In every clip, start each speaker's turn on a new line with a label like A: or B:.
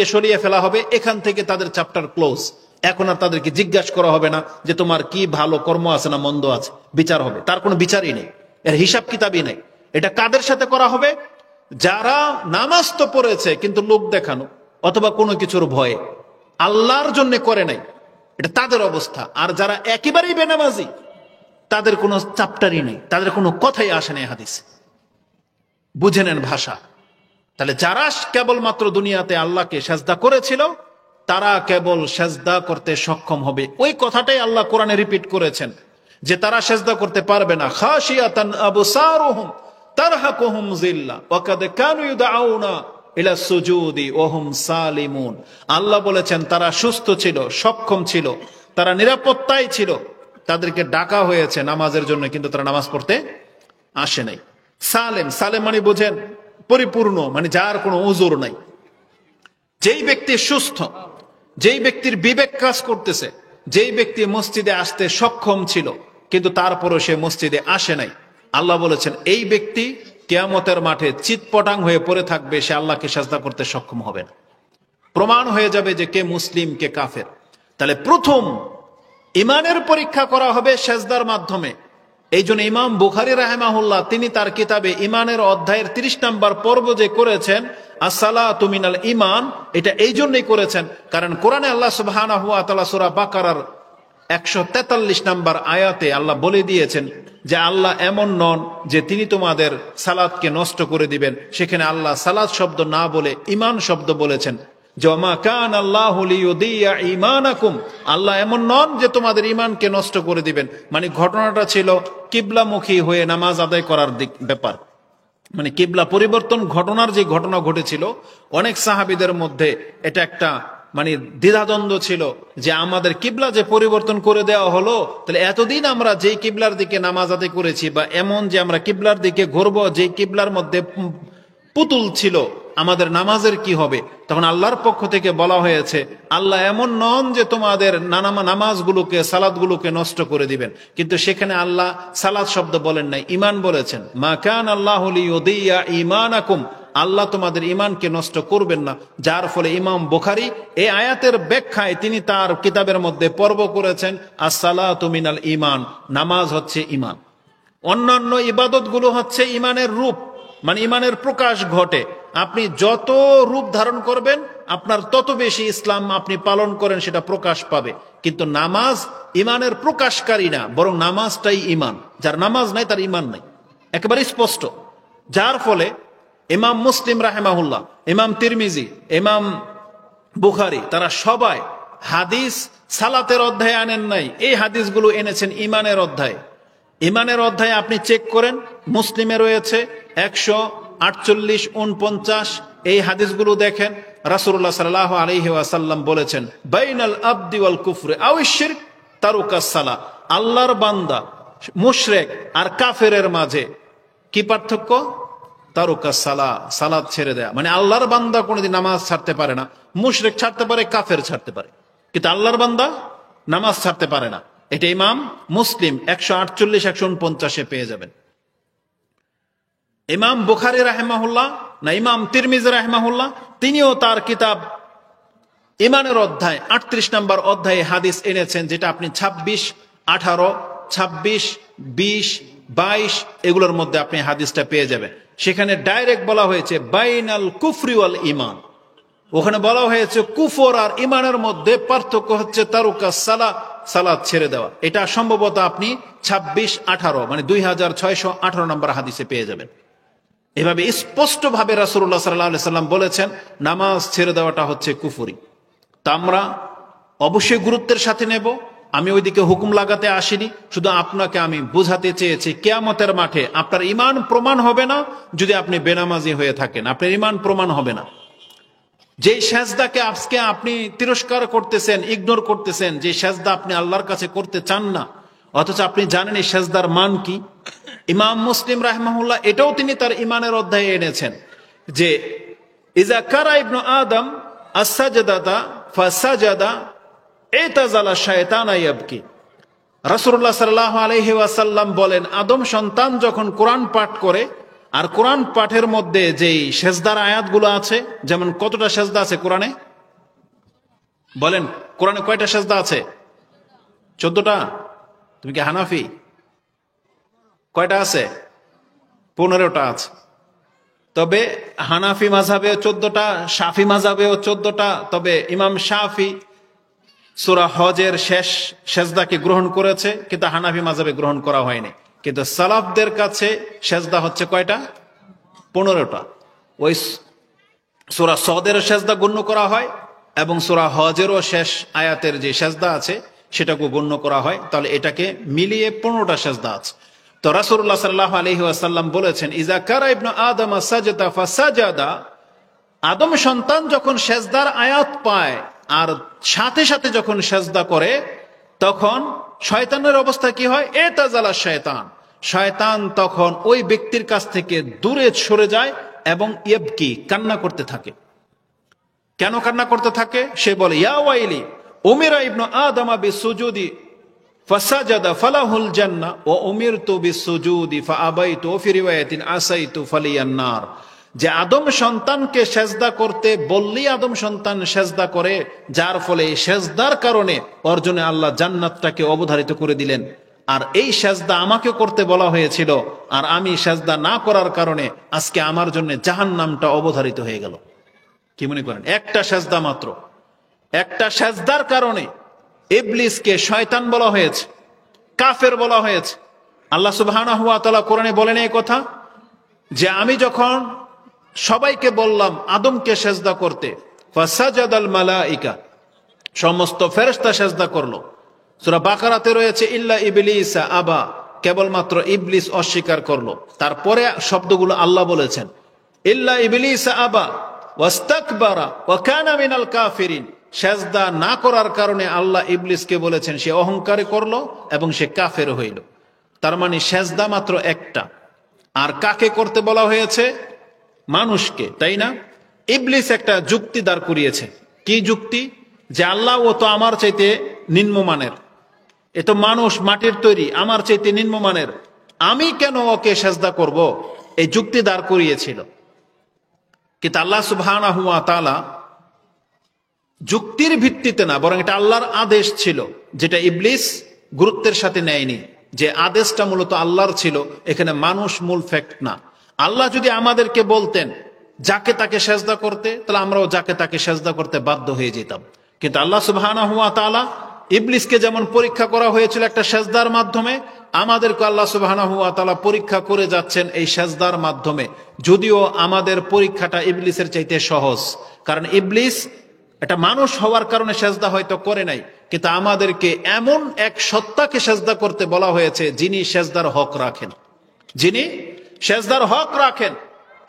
A: সরিয়ে ফেলা হবে, এখান থেকে তাদের চ্যাপ্টার ক্লোজ। এখন আর তাদেরকে জিজ্ঞাসা করা হবে না যে তোমার কি ভালো কর্ম আছে না মন্দ আছে, বিচার হবে। তার কোনো বিচারই নেই, এর হিসাব কিতাবই নেই। এটা কাদের সাথে করা হবে? যারা নামাজ তো পড়েছে কিন্তু লোক দেখানো অথবা কোনো কিছুর ভয়ে, আল্লাহর জন্য করে নাই, এটা তাদের অবস্থা। আর যারা একেবারেই বেনামাজি, তাদের কোনো চ্যাপ্টারই নেই, তাদের কোনো কথাই আসে না হাদিসে। বুঝে নেন ভাষা। তাহলে যারা কেবলমাত্র দুনিয়াতে আল্লাহকে সেজদা করেছিল, তারা কেবল সেজদা করতে সক্ষম হবে। ওই কথাটাই আল্লাহ কোরআনে রিপিট করেছেন যে তারা সেজদা করতে পারবে না। খাশিয়াতান আবসারুহুম তারহাকুহুম যিল্লা ওয়া কাদ কানু ইউদআউনা ইলা সুজুদি ওয়া হুম সালিমুন। আল্লাহ বলেছেন তারা সুস্থ ছিল, সক্ষম ছিল, তারা নিরাপত্তায় ছিল, তাদেরকে ডাকা হয়েছে নামাজের জন্য, কিন্তু তারা নামাজ পড়তে আসে নাই। সালেম, সালেম মানে বুঝেন পরিপূর্ণ, মানে যার কোনো উযুর নাই। যেই ব্যক্তি সুস্থ, যেই ব্যক্তির বিবেক কাজ করতেছে, যেই ব্যক্তি মসজিদে আসতে সক্ষম ছিল কিন্তু তারপরও সে মসজিদে আসে নাই, আল্লাহ বলেছেন এই ব্যক্তি কিয়ামতের মাঠে চিৎপটাং হয়ে পড়ে থাকবে, সে আল্লাহকে সাজদা করতে সক্ষম হবে না। প্রমাণ হয়ে যাবে যে কে মুসলিম কে কাফের। তাহলে প্রথম ইমানের পরীক্ষা করা হবে সেজদার মাধ্যমে। এই জন্য ইমাম বুখারী রাহিমাহুল্লাহ তিনি তার কিতাবে ইমানের অধ্যায়ের 30 নম্বর পর্ব যে করেছেন আসসালাতু মিনাল ঈমান, এটা এই জন্যই করেছেন কারণ কোরআনে আল্লাহ সুবহানাহু ওয়া তাআলা সূরা বাকারার 143 নম্বর আয়াতে আল্লাহ বলে দিয়েছেন যে আল্লাহ এমন নন যে তিনি তোমাদের সালাতকে নষ্ট করে দিবেন। সেখানে আল্লাহ সালাত শব্দ না বলে ঈমান শব্দ বলেছেন। ওয়া কানা আল্লাহু লিইউদিয়া ঈমানাকুম, আল্লাহ এমন নন যে তোমাদের ঈমানকে নষ্ট করে দিবেন। মানে ঘটনাটা ছিল কিবলামুখী হয়ে নামাজ আদায় করার ব্যাপার, মানে কিবলা পরিবর্তন ঘটনার যে ঘটনা ঘটেছিল, অনেক সাহাবীদের মধ্যে এটা একটা মানে দ্বিধাদ্বন্দ্ব ছিল যে আমাদের কিবলা যে পরিবর্তন করে দেওয়া হলো, তাহলে এতদিন আমরা যেই কিবলার দিকে নামাজ আদায় করেছি, বা এমন যে আমরা কিবলার দিকে ঘুরবো যেই কিবলার মধ্যে পুতুল ছিল, আমাদের নামাজের কি হবে? তখন আল্লাহর পক্ষ থেকে বলা হয়েছে আল্লাহ এমন নন যে তোমাদের নামাজগুলোকে সালাতগুলোকে নষ্ট করে দিবেন। কিন্তু সেখানে আল্লাহ সালাত শব্দ বলেন নাই, ঈমান বলেছেন। মা কানা আল্লাহু লিইউদিয়া ঈমানাকুম, আল্লাহ তোমাদের ঈমানকে নষ্ট করবেন না। যার ফলে ইমাম বুখারী এই আয়াতের ব্যাখ্যায় তিনি তার কিতাবের মধ্যে পর্ব করেছেন আসসালাতু মিনাল ঈমান, নামাজ হচ্ছে ঈমান। অন্যান্য ইবাদতগুলো হচ্ছে ঈমানের রূপ, মানে ঈমানের প্রকাশ ঘটে। আপনি যত রূপ ধারণ করবেন আপনার তত বেশি ইসলাম আপনি পালন করেন, সেটা প্রকাশ পাবে। কিন্তু নামাজ ঈমানের প্রকাশকারী না, বরং নামাজটাই ঈমান। যার নামাজ নাই তার ঈমান নাই, একেবারে স্পষ্ট। যার ফলে ইমাম মুসলিম রাহিমাহুল্লাহ, ইমাম তিরমিজি, ইমাম বুখারী তারা সবাই হাদিস সালাতের অধ্যায়ে আনেন নাই, এই হাদিসগুলো এনেছেন ঈমানের অধ্যায়ে। ঈমানের অধ্যায়ে আপনি চেক করেন, মুসলিমে রয়েছে 148, 49 এই হাদিসগুলো দেখেন। রাসূলুল্লাহ সাল্লাল্লাহু আলাইহি ওয়াসাল্লাম বলেছেন বাইনাল আবদি ওয়াল কুফরি আও শিরক তারুকাস সালাহ, আল্লাহর বান্দা মুশরিক আর কাফেরের মাঝে কি পার্থক্য? তারুকাস সালাহ, সালাত ছেড়ে দেয়া। মানে আল্লাহর বান্দা কোনোদিন নামাজ ছাড়তে পারে না, মুশরিক ছাড়তে পারে, কাফের ছাড়তে পারে, কিন্তু আল্লাহর বান্দা নামাজ ছাড়তে পারে না। এটা ইমাম মুসলিম 148, 149 পেয়ে যাবেন। ইমাম বুখারী রাহিমাহুল্লাহ না ইমাম তিরমিজি রাহিমাহুল্লাহ তিনিও তার কিতাব ঈমানের অধ্যায় 38 নম্বর অধ্যায়ে হাদিস এনেছেন, যেটা আপনি 26, 18, 26, 20, 22 এগুলোর মধ্যে আপনি হাদিসটা পেয়ে যাবেন। সেখানে ডাইরেক্ট বলা হয়েছে বাইনাল কুফরি ওয়াল ঈমান, ওখানে বলা হয়েছে কুফর আর ঈমানের মধ্যে পার্থক্য হচ্ছে তারুকাস সালাহ, সালাত ছেড়ে দেওয়া। এটা সম্ভবত আপনি 26, 18 মানে 2618 নম্বর হাদিসে পেয়ে যাবেন। এভাবে স্পষ্ট ভাবে রাসূলুল্লাহ সাল্লাল্লাহু আলাইহি সাল্লাম বলেছেন নামাজ ছেড়ে দেওয়াটা হচ্ছে কুফরি। তা আমরা অবশ্যই গুরুত্বের সাথে নেব। আমি ওইদিকে হুকুম লাগাতে আসিনি, শুধু আপনাকে আমি বুঝাতে চেয়েছি কিয়ামতের মাঠে আপনার ঈমান প্রমাণ হবে না যদি আপনি বেনামাজি হয়ে থাকেন, আপনার ঈমান প্রমাণ হবে না। যেই সেজদাকে আজকে আপনি তিরস্কার করতেছেন, ইগনোর করতেছেন, যে সেজদা আপনি আল্লাহর কাছে করতে চান না, অথচ আপনি জানেন এই সেজদার মান কি। ইমাম মুসলিম রাহিমাহুল্লাহ এটাও তিনি তার ঈমানের অধ্যায়ে এনেছেন যে ইজা কারা ইবনু আদম আস-সাজদাতা ফাসাজাদা ইতাজালা শায়তানা ইয়াবকি। রাসূলুল্লাহ সাল্লাল্লাহু আলাইহি ওয়াসাল্লাম বলেন আদম সন্তান যখন কোরআন পাঠ করে, আর কোরআন পাঠের মধ্যে যেই সেজদার আয়াতগুলো আছে, যেমন কতটা সেজদা আছে কোরআনে? বলেন কোরআনে কয়টা সেজদা আছে? 14টা। তুমি কি হানাফি? কয়টা আছে? 15টা আছে। তবে হানাফি মাযহাবেও 14টা, শাফি মাযহাবেও 14টা। তবে ইমাম শাফি সূরা হজের শেষ সেজদাকে গ্রহণ করেছে, কিন্তু হানাফি মাযহাবে গ্রহণ করা হয়নি। কিন্তু সালাফদের কাছে সেজদা হচ্ছে কয়টা? 15টা। ওই সূরা সদের সেজদা গণ্য করা হয় এবং সূরা হজেরও শেষ আয়াতের যে সেজদা আছে সেটাকে গণ্য করা হয়। তাহলে এটাকে মিলিয়ে 15টা সেজদা আছে। তো রাসূলুল্লাহ সাল্লাল্লাহু আলাইহি ওয়াসাল্লাম বলেছেন, ইজা কারা ইবনু আদম সাজদা ফাসাজাদা, আদম সন্তান যখন সেজদার আয়াত পায় আর সাথে সাথে যখন সেজদা করে, তখন শয়তানের অবস্থা কি হয়? এতাজালা শয়তান, শয়তান তখন ওই ব্যক্তির কাছ থেকে দূরে সরে যায় এবং ইয়াবকি, কান্না করতে থাকে। কেন কান্না করতে থাকে? সে বলে, ইয়া ওয়াইলি উমিরা ইবনু আদম বিসুজুদি ফাসাজাদা ফালাহুল জান্নাহ ওয়া উমিরতু বিসুজুদি ফাআবাইতু ওয়া ফি রিওয়ায়াতিন আসাইতু ফালিয়ান নার। যে আদম সন্তানকে সেজদা করতে বললেই আদম সন্তান সেজদা করে, যার ফলে সেজদার কারণে অর্জনে আল্লাহ জান্নাতটাকে অবধারিত করে দিলেন। আর এই সেজদা আমাকে করতে বলা হয়েছিল, আর আমি সেজদা না করার কারণে আজকে আমার জন্য জাহান্নামটা অবধারিত হয়ে গেল। কি মনে করেন? একটা সেজদা মাত্র, একটা সেজদার কারণে ইবলিসকে শয়তান বলা হয়েছে, কাফের বলা হয়েছে। আল্লাহ সুবহানাহু ওয়া তাআলা কোরআনে বলেন এই কথা, যে আমি যখন সবাইকে বললাম আদমকে সেজদা করতে, ফাসাজাদাল মালাইকা, সমস্ত ফেরেশতা সেজদা করলো। সূরা বাকারাতে রয়েছে ইল্লা ইবলিসা আবা, কেবলমাত্র ইবলিস অস্বীকার করলো। তারপরে শব্দগুলো আল্লাহ বলেছেন, ইল্লা ইবলিসা আবা ওয়াস্তাকবারা ওয়া কানা মিনাল কাফিরিন। সেজদা না করার কারণে আল্লাহ ইবলিসকে বলেছেন সে অহংকার করলো এবং সে কাফের হইল। তার মানে সেজদা মাত্র একটা। আর কাকে করতে বলা হয়েছে? মানুষকে, তাই না? ইবলিস একটা যুক্তি দাঁড় করিয়েছে। কি যুক্তি? যে আল্লাহ ও তো আমার চাইতে নিম্নমানের, এ তো মানুষ মাটির তৈরি, আমার চাইতে নিম্নমানের, আমি কেন ওকে সেজদা করব? এই যুক্তি দাঁড় করিয়েছিল। কিন্তু আল্লাহ সুবহানাহু ওয়া তাআলা যুক্তির ভিত্তিতে না, বরং এটা আল্লাহর আদেশ ছিল, যেটা ইবলিস গুরুত্বের সাথে নেয়নি। যে আদেশটা মূলত আল্লাহর ছিল, এখানে মানুষ মূল ফ্যাক্ট না। আল্লাহ যদি আমাদেরকে বলতেন যাকে তাকে সেজদা করতে, তাহলে আমরাও যাকে তাকে সেজদা করতে বাধ্য হয়ে যেতাম। কিন্তু আল্লাহ সুবহানাহু ওয়া তাআলা ইবলিসকে যেমন পরীক্ষা করা হয়েছিল একটা সেজদার মাধ্যমে, আমাদেরকে আল্লাহ সুবহানাহু ওয়া তাআলা পরীক্ষা করে যাচ্ছেন এই সেজদার মাধ্যমে। যদিও আমাদের পরীক্ষাটা ইবলিসের চাইতে সহজ, কারণ ইবলিস এটা মানুষ হওয়ার কারণে সেজদা হয়তো করে নাই, কিন্তু আমাদেরকে এমন এক সত্তাকে সেজদা করতে বলা হয়েছে যিনি সেজদার হক রাখেন। যিনি সেজদার হক রাখেন,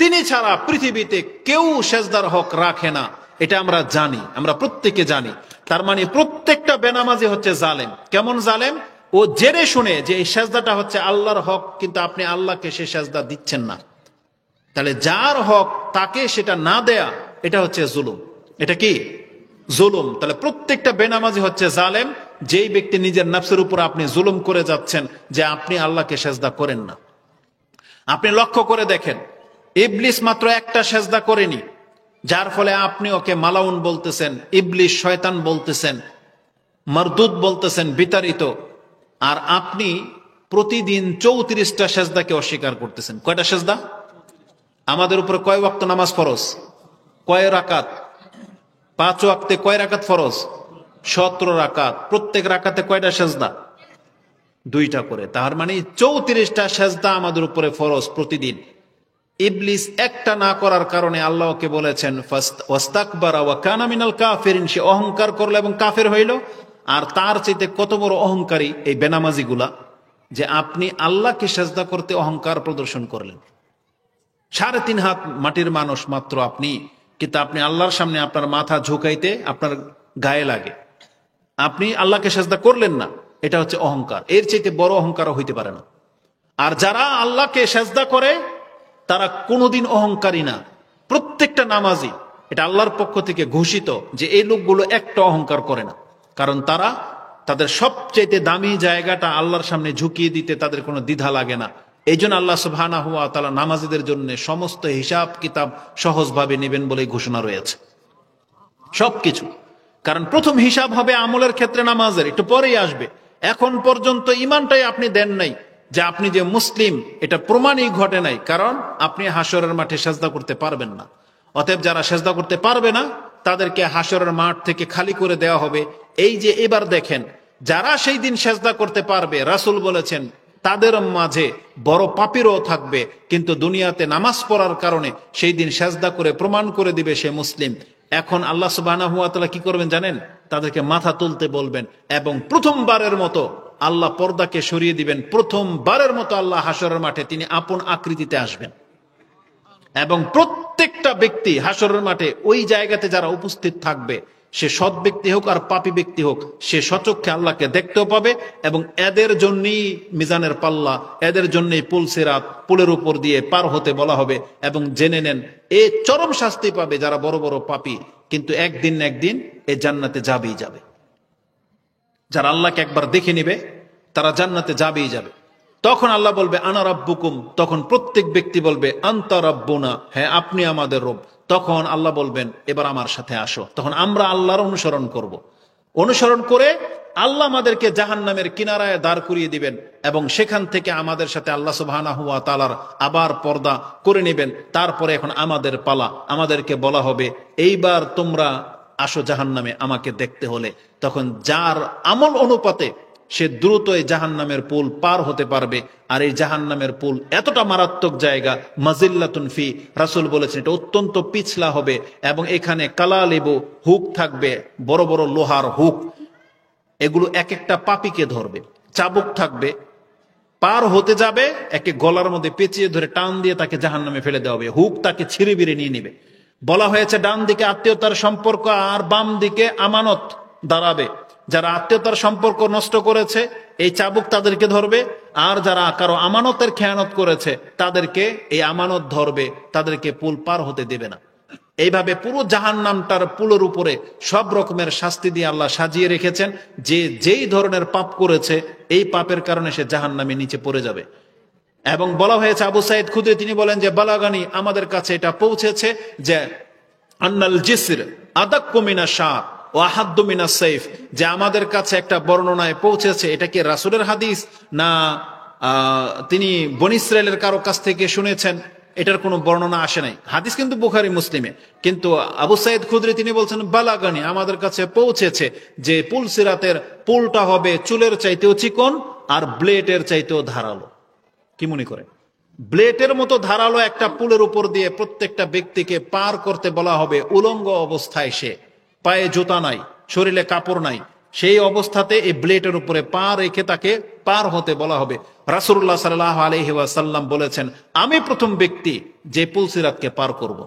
A: তিনি ছাড়া পৃথিবীতে কেউ সেজদার হক রাখে না। এটা আমরা জানি, আমরা প্রত্যেকে জানি। তার মানে প্রত্যেকটা বেনামাজি হচ্ছে জালেম। কেমন জালেম? ও জেনে শুনে যে এই সেজদাটা হচ্ছে আল্লাহর হক, কিন্তু আপনি আল্লাহকে সে সেজদা দিচ্ছেন না। তাহলে যার হক তাকে সেটা না দেয়া, এটা হচ্ছে জুলুম। এটা কি? জুলুম। তাহলে প্রত্যেকটা বেনামাজি হচ্ছে জালেম, যেই ব্যক্তি নিজের নফসের উপর আপনি জুলুম করে যাচ্ছেন যে আপনি আল্লাহকে সেজদা করেন না। আপনি লক্ষ্য করে দেখেন, ইবলিস মাত্র একটা সেজদা করেনি, যার ফলে আপনি ওকে মালাউন বলতেছেন, ইবলিস শয়তান বলতেছেন, মারদুদ বলতেছেন, বিতাড়িত। আর আপনি প্রতিদিন 34টা সেজদাকে অস্বীকার করতেছেন। কয়টা সেজদা? আমাদের উপরে কয় ওয়াক্ত নামাজ ফরজ? কয় রাকাত? 5 ওয়াক্তে কয় রাকাত ফরজ? 17 রাকাত। প্রত্যেক রাকাতে কয়টা সেজদা? 2টা করে। তার মানে 34টা সেজদা আমাদের উপরে ফরজ প্রতিদিন। ইবলিস একটা না করার কারণে আল্লাহকে বলেছেন ওয়াস্তাকবারা ওয়া কানা মিনাল কাফিরিন, সে অহংকার করলো এবং কাফের হইল। আর তার চাইতে কত বড় অহংকারী এই বেনামাজিগুলা, যে আপনি আল্লাহকে সেজদা করতে অহংকার প্রদর্শন করলেন। 3.5 হাত মাটির মানুষ মাত্র আপনি, কিন্তু আপনি আল্লাহর সামনে আপনার মাথা ঝুঁকাইতে আপনার গায়ে লাগে। আপনি আল্লাহকে সেজদা করলেন না, এটা হচ্ছে অহংকার। এর চাইতে বড় অহংকারও হইতে পারে না। আর যারা আল্লাহকে সেজদা করে তারা কোনোদিন অহংকারী না। প্রত্যেকটা নামাজি, এটা আল্লাহর পক্ষ থেকে ঘোষিত যে এই লোকগুলো একটা অহংকার করে না, কারণ তারা তাদের সবচাইতে দামি জায়গাটা আল্লাহর সামনে ঝুঁকিয়ে দিতে তাদের কোনো দ্বিধা লাগে না। এই জন্য আল্লাহ সুবহানাহু ওয়া তাআলা নামাজীদের জন্য সমস্ত হিসাব কিতাব সহজভাবে নেবেন বলে ঘোষণা রয়েছে। সবকিছু কারণ প্রথম হিসাব হবে আমলের ক্ষেত্রে নামাজের, একটু পরেই আসবে। এখন পর্যন্ত ইমানটাই আপনি দেন নাই যে আপনি যে মুসলিম, এটা প্রমাণই ঘটে নাই, কারণ আপনি হাসরের মাঠে সেজদা করতে পারবেন না। অতএব যারা সেজদা করতে পারবে না তাদেরকে হাসরের মাঠ থেকে খালি করে দেওয়া হবে। এই যে এবার দেখেন, যারা সেই দিন সেজদা করতে পারবে, রাসূল বলেছেন তাদের মাঝে বড় পাপীরও থাকবে, কিন্তু দুনিয়াতে নামাজ পড়ার কারণে সেই দিন সেজদা করে প্রমাণ করে দিবে সে মুসলিম। এখন আল্লাহ সুবহানাহু ওয়া তাআলা কি করবেন জানেন? তাদেরকে মাথা তুলতে বলবেন এবং প্রথমবারের মতো আল্লাহ পর্দাকে সরিয়ে দিবেন। প্রথমবারের মতো আল্লাহ হাসরের মাঠে তিনি আপন আকৃতিতে আসবেন এবং প্রত্যেকটা ব্যক্তি হাসরের মাঠে ওই জায়গাতে যারা উপস্থিত থাকবে, সে সৎ ব্যক্তি হোক আর পাপী ব্যক্তি হোক, সে সচক্ষে আল্লাহকে দেখতেও পাবে। এবং এদের জন্যই মিজানের পাল্লা, এদের জন্যই পুল সিরাত, পুলের উপর দিয়ে পার হতে বলা হবে। এবং জেনে নেন, এ চরম শাস্তি পাবে যারা বড় বড় পাপী, কিন্তু একদিন না একদিন এ জান্নাতে যাবেই যাবে। যারা আল্লাহকে একবার দেখে নিবে তারা জান্নাতে যাবেই যাবে। তখন আল্লাহ বলবে আনা রাব্বুকুম, তখন প্রত্যেক ব্যক্তি বলবে আনতা রাব্বুনা, হ্যাঁ আপনি আমাদের রব। তখন আল্লাহ বলবেন এবার আমার সাথে আসো। তখন আমরা আল্লাহর অনুসরণ করব। অনুসরণ করে আল্লাহ আমাদেরকে জাহান্নামের কিনারায় দাঁড় করিয়ে দিবেন এবং সেখান থেকে আমাদের সাথে আল্লাহ সুবহানাহু ওয়া তাআলার আবার পর্দা করে নেবেন। তারপরে এখন আমাদের পালা, আমাদেরকে বলা হবে এইবার তোমরা আসো জাহান্নামে আমাকে দেখতে হলে। তখন যার আমল অনুপাতে সে দ্রুত এই জাহান্নামের পুল পার হতে পারবে। আর এই জাহান্নামের পুল এতটা মারাত্মক জায়গা, মাজিল্লাতুন ফি, রাসূল বলেছেন এটা অত্যন্ত পিছলা হবে এবং এখানে কালালিবু, হুক থাকবে, বড় বড় লোহার হুক, এগুলো এক একটা পাপীকে ধরবে। চাবুক থাকবে, পার হতে যাবে একে গলার মধ্যে পেঁচিয়ে ধরে টান দিয়ে তাকে জাহান্নামে ফেলে দেওয়া হবে। হুক তাকে ছিঁড়ে বিড়ে নিয়ে নেবে। বলা হয়েছে ডান দিকে আত্মীয়তার সম্পর্ক আর বাম দিকে আমানত দাঁড়াবে। যারা আত্মীয়তার সম্পর্ক নষ্ট করেছে এই চাবুক তাদেরকে ধরবে, আর যারা কারো আমানতের খেয়ানত করেছে তাদেরকে এই আমানত ধরবে, তাদেরকে পুল পার হতে দেবে না। এইভাবে পুরো জাহান্নামটার পুলের উপরে সব রকমের শাস্তি দিয়ে আল্লাহ সাজিয়ে রেখেছেন। যে যেই ধরনের পাপ করেছে এই পাপের কারণে সে জাহান্নামে নিচে পড়ে যাবে। এবং বলা হয়েছে আবু সাইদ খুদরি তিনি বলেন যে বালাগানি, আমাদের কাছে এটা পৌঁছেছে যে আন্নাল জিসর আদাক্কু মিনাশ শার ওয়া আহাদ্দু মিনাস সাইফ, যে আমাদের কাছে একটা বর্ণনায় পৌঁছেছে। এটা কি রাসূলের হাদিস না তিনি বনী ইসরাইলের কারো কাছ থেকে শুনেছেন? এটার কোনো বর্ণনা আসে নাই। হাদিস কিন্তু বুখারী মুসলিমে। কিন্তু আবু সাইদ খুদরি তিনি বলছেন বালাগানি, আমাদের কাছে পৌঁছেছে যে পুল সিরাতের পুলটা হবে চুলের চাইতেও চিকন আর ব্লেডের চাইতেও ধারালো। কি মনে করেন? ব্লেডের মতো ধারালো একটা পুলের উপর দিয়ে প্রত্যেকটা ব্যক্তিকে পার করতে বলা হবে। উলঙ্গ অবস্থায়, সে পায়ে জুতা নাই, শরীরে কাপড় নাই, সেই অবস্থাতে এই ব্লেডের উপরে পা রেখে তাকে পার হতে বলা হবে। রাসূলুল্লাহ সাল্লাল্লাহু আলাইহি ওয়াসাল্লাম বলেছেন আমি প্রথম ব্যক্তি যে পুল সিরাতকে পার করব।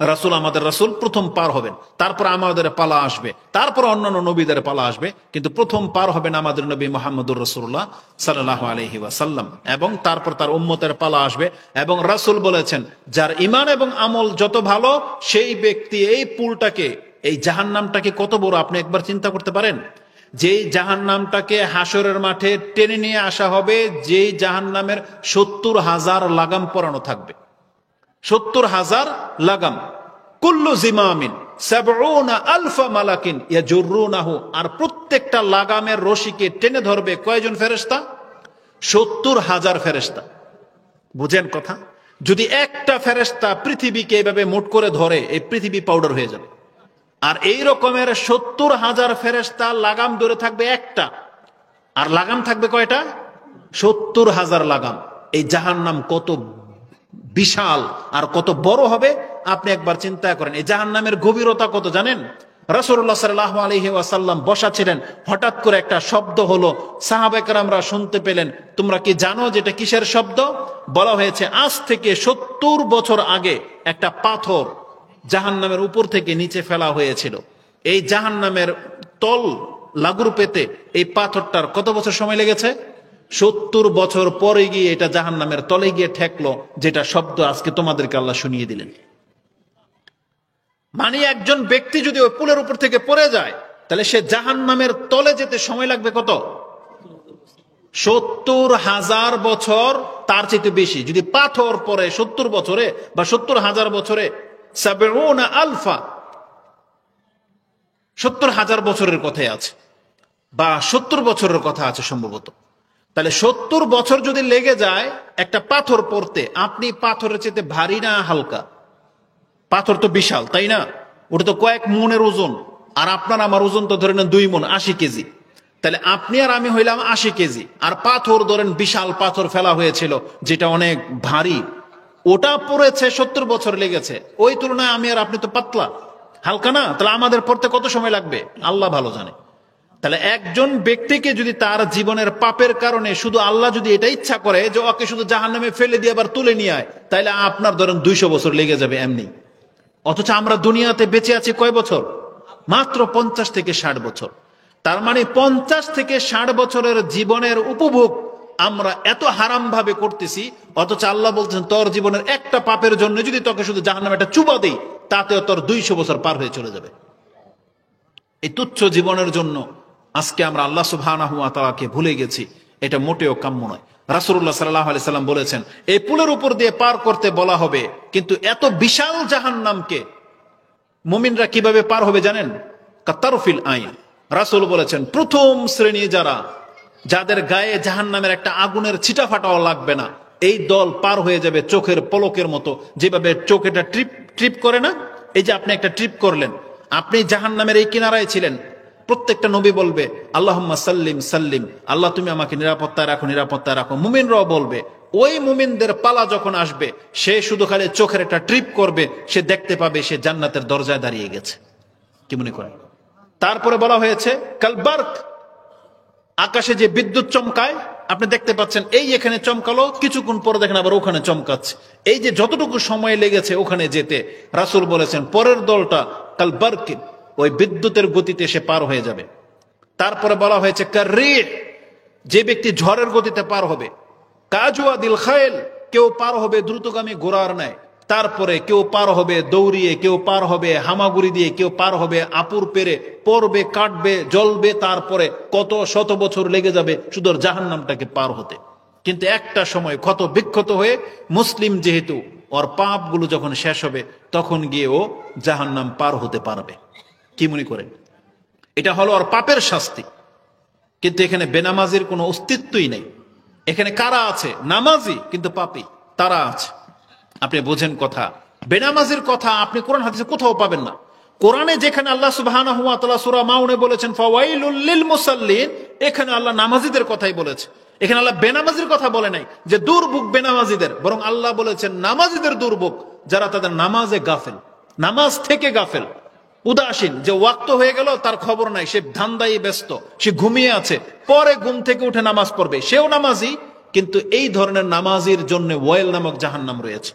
A: রাসূল, আমাদের রাসূল প্রথম পার হবেন, তারপর আমাদের পালা আসবে, তারপর অন্যান্য নবীদের পালা আসবে, কিন্তু প্রথম পার হবেন আমাদের নবী মুহাম্মদুর রাসূলুল্লাহ সাল্লাল্লাহু আলাইহি ওয়াসাল্লাম এবং তারপর তার উম্মতের পালা আসবে। এবং রাসূল বলেছেন যার ঈমান এবং আমল যত ভালো সেই ব্যক্তি এই পুলটাকে, এই জাহান্নামটাকে কত বড় আপনি একবার চিন্তা করতে পারেন? যেই জাহান্নামটাকে হাসরের মাঠে টেনে নিয়ে আসা হবে, যেই জাহান্নামের ৭০,০০০ লাগাম পরানো থাকবে, ৭০,০০০ লাগাম, কুল্লু জিমামিন ৭০,০০০ মালাকিন ইয়াজুরুনাহু, আর প্রত্যেকটা লাগামের রশিকে টেনে ধরবে কয়জন ফেরেশতা? ৭০,০০০ ফেরেশতা। বুঝেন কথা? যদি একটা ফেরেশতা পৃথিবীকে এইভাবে মোট করে ধরে, এই পৃথিবী পাউডার হয়ে যাবে। আর এই রকমের ৭০,০০০ ফেরেশতা লাগাম ধরে থাকবে একটা, আর লাগাম থাকবে কয়টা? ৭০,০০০ লাগাম। এই জাহান্নাম কত বিশাল আর কত বড় হবে আপনি একবার চিন্তা করেন। এই জাহান্নামের গভীরতা কত জানেন? রাসূলুল্লাহ সাল্লাল্লাহু আলাইহি ওয়াসাল্লাম বসা ছিলেন, হঠাৎ করে একটা শব্দ হলো, সাহাবায়ে কেরামরা শুনতে পেলেন। তোমরা কি জানো যে এটা কিসের শব্দ? বলা হয়েছে আজ থেকে ৭০ বছর আগে একটা পাথর জাহান্নামের উপর থেকে নিচে ফেলা হয়েছিল। এই জাহান্নামের তল লাগুর পেতে এই পাথরটার কত বছর সময় লেগেছে? ৭০ বছর পরে গিয়ে এটা জাহান্নামের তলে গিয়ে ঠেকলো, যেটা শব্দ আজকে তোমাদেরকে আল্লাহ শুনিয়ে দিলেন। মানে একজন ব্যক্তি যদি ওই পুলের উপর থেকে পড়ে যায় তাহলে সে জাহান্নামের তলে যেতে সময় লাগবে কত? ৭০,০০০ বছর, তার চেয়ে বেশি। যদি পাথর পড়ে ৭০ বছরে বা ৭০,০০০ বছরে, ৭০,০০০ 70,000 বছরের কথাই আছে, বা 70 বছরের কথা আছে সম্ভবত। তাহলে 70 বছর যদি লেগে যায় একটা পাথর পড়তে, আপনি পাথরের চেয়ে ভারী না হালকা? পাথর তো বিশাল, তাই না? ওটা তো কয়েক মনের ওজন, আর আপনার আমার ওজন তো ধরে নেন 2 মণ, 80 কেজি। তাহলে আপনি আর আমি হইলাম 80 কেজি, আর পাথর ধরেন বিশাল পাথর ফেলা হয়েছিল যেটা অনেক ভারী, ওটা পড়েছে 70 বছর লেগেছে। ওই তুলনায় আমি আর আপনি তো পাতলা, হালকা না। তাহলে আমাদের পড়তে কত সময় লাগবে আল্লাহ ভালো জানে। তাহলে একজন ব্যক্তিকে যদি তার জীবনের পাপের কারণে শুধু আল্লাহ যদি এটা ইচ্ছা করে যে ওকে শুধু জাহান্নামে ফেলে দিয়ে আবার তুলে নিয়ে আয়, তাহলে আপনার ধরেন 200 বছর লেগে যাবে এমনি। অথচ আমরা দুনিয়াতে বেঁচে আছি কয় বছর? মাত্র 50 থেকে 60 বছর। তার মানে 50 থেকে 60 বছরের জীবনের উপভোগ আমরা এত হারাম ভাবে করতেছি, অথচ আল্লাহ বলছেন তোর জীবনের একটা পাপের জন্য যদি তোকে শুধু জাহান্নামে একটা চুবা দেই, তাতেও তোর 200 বছর পার হয়ে চলে যাবে। এই তুচ্ছ জীবনের জন্য আজকে আমরা আল্লাহ সুবহানাহু ওয়া তাআলাকে ভুলে গেছি। এটা মোটেও কাম্য নয়। রাসূলুল্লাহ সাল্লাল্লাহু আলাইহি সাল্লাম বলেছেন এই পুলের উপর দিয়ে পার করতে বলা হবে, কিন্তু এত বিশাল জাহান্নামকে মুমিনরা কিভাবে পার হবে জানেন? কাতারফিল আইন। রাসূল বলেছেন প্রথম শ্রেণী যারা, যাদের গায়ে জাহান্নামের একটা আগুনের ছিটা ফাটাও লাগবে না, এই দল পার হয়ে যাবে চোখের পলকের মতো। যেভাবে চোখ এটা ট্রিপ ট্রিপ করে না, এই যে আপনি একটা ট্রিপ করলেন, আপনি জাহান্নামের এই কিনারায় ছিলেন, প্রত্যেকটা নবী বলবে আল্লাহুম্মা সাল্লিম সাল্লিম, আল্লাহ তুমি আমাকে নিরাপত্তায় রাখো, নিরাপত্তায় রাখো। মুমিনরাও বলবে। ওই মুমিনদের পালা যখন আসবে, সে শুধু খালি চোখের একটা ট্রিপ করবে, সে দেখতে পাবে সে জান্নাতের দরজায় দাঁড়িয়ে গেছে। কি মনে করেন? তারপরে বলা হয়েছে কালবার্ক, আকাশে যে বিদ্যুৎ চমকায়, আপনি দেখতে পাচ্ছেন এই এখানে চমকালো, কিছুক্ষণ পরে দেখেন আবার ওখানে চমকাচ্ছে। এই যে যতটুকু সময় লেগেছে ওখানে যেতে, রাসূল বলেছেন পরের দলটা কালবার্ক, ওই বিদ্যুতের গতিতে সে পার হয়ে যাবে। তারপরে বলা হয়েছে কাররিহ, যে ব্যক্তি ঝড়ের গতিতে পার হবে। কাজওয়াদিল খায়ল, কেউ পার হবে দ্রুতগামী ঘোড়ার ন্যায়। তারপরে কেউ পার হবে দৌড়িয়ে, কেউ পার হবে হামাগুড়ি দিয়ে, কেউ পার হবে আপুর পেরে, পড়বে, কাটবে, জ্বলবে। তারপরে কত শত বছর লেগে যাবে শুধু জাহান্নামটাকে পার হতে। কিন্তু একটা সময় ক্ষত বিক্ষত হয়ে মুসলিম যেহেতু, ওর পাপগুলো যখন শেষ হবে তখন গিয়ে ও জাহান্নাম পার হতে পারবে। কি মনে করেন? এটা হলো ওর পাপের শাস্তি। কিন্তু এখানে বেনামাজির কোনো অস্তিত্বই নেই। এখানে কারা আছে? নামাজি কিন্তু পাপী, তারা আছে। আপনি বোঝেন কথা। বেনামাজির কথা আপনি কোরআন হাদিসে কোথাও পাবেন না। কোরআনে যেখানে আল্লাহ সুবহানাহু ওয়া তাআলা সূরা মাউনে বলেছেন ফাওয়াইলুল লিল মুসাল্লিন, এখানে আল্লাহ নামাজিদের কথাই বলেছে। এখানে আল্লাহ বেনামাজির কথা বলে নাই যে দুর্ভোগ বেনামাজিদের, বরং আল্লাহ বলেছেন নামাজিদের দুর্ভোগ, যারা তাদের নামাজে গাফেল, নামাজ থেকে গাফেল, উদাসীন। যে ওয়াক্ত হয়ে গেল তার খবর নাই, সে ধান্দায় ব্যস্ত, সে ঘুমিয়ে আছে, পরে ঘুম থেকে উঠে নামাজ পড়বে, সেও নামাজি। কিন্তু এই ধরনের নামাজির জন্য ওয়াইল নামক জাহান্নাম রয়েছে।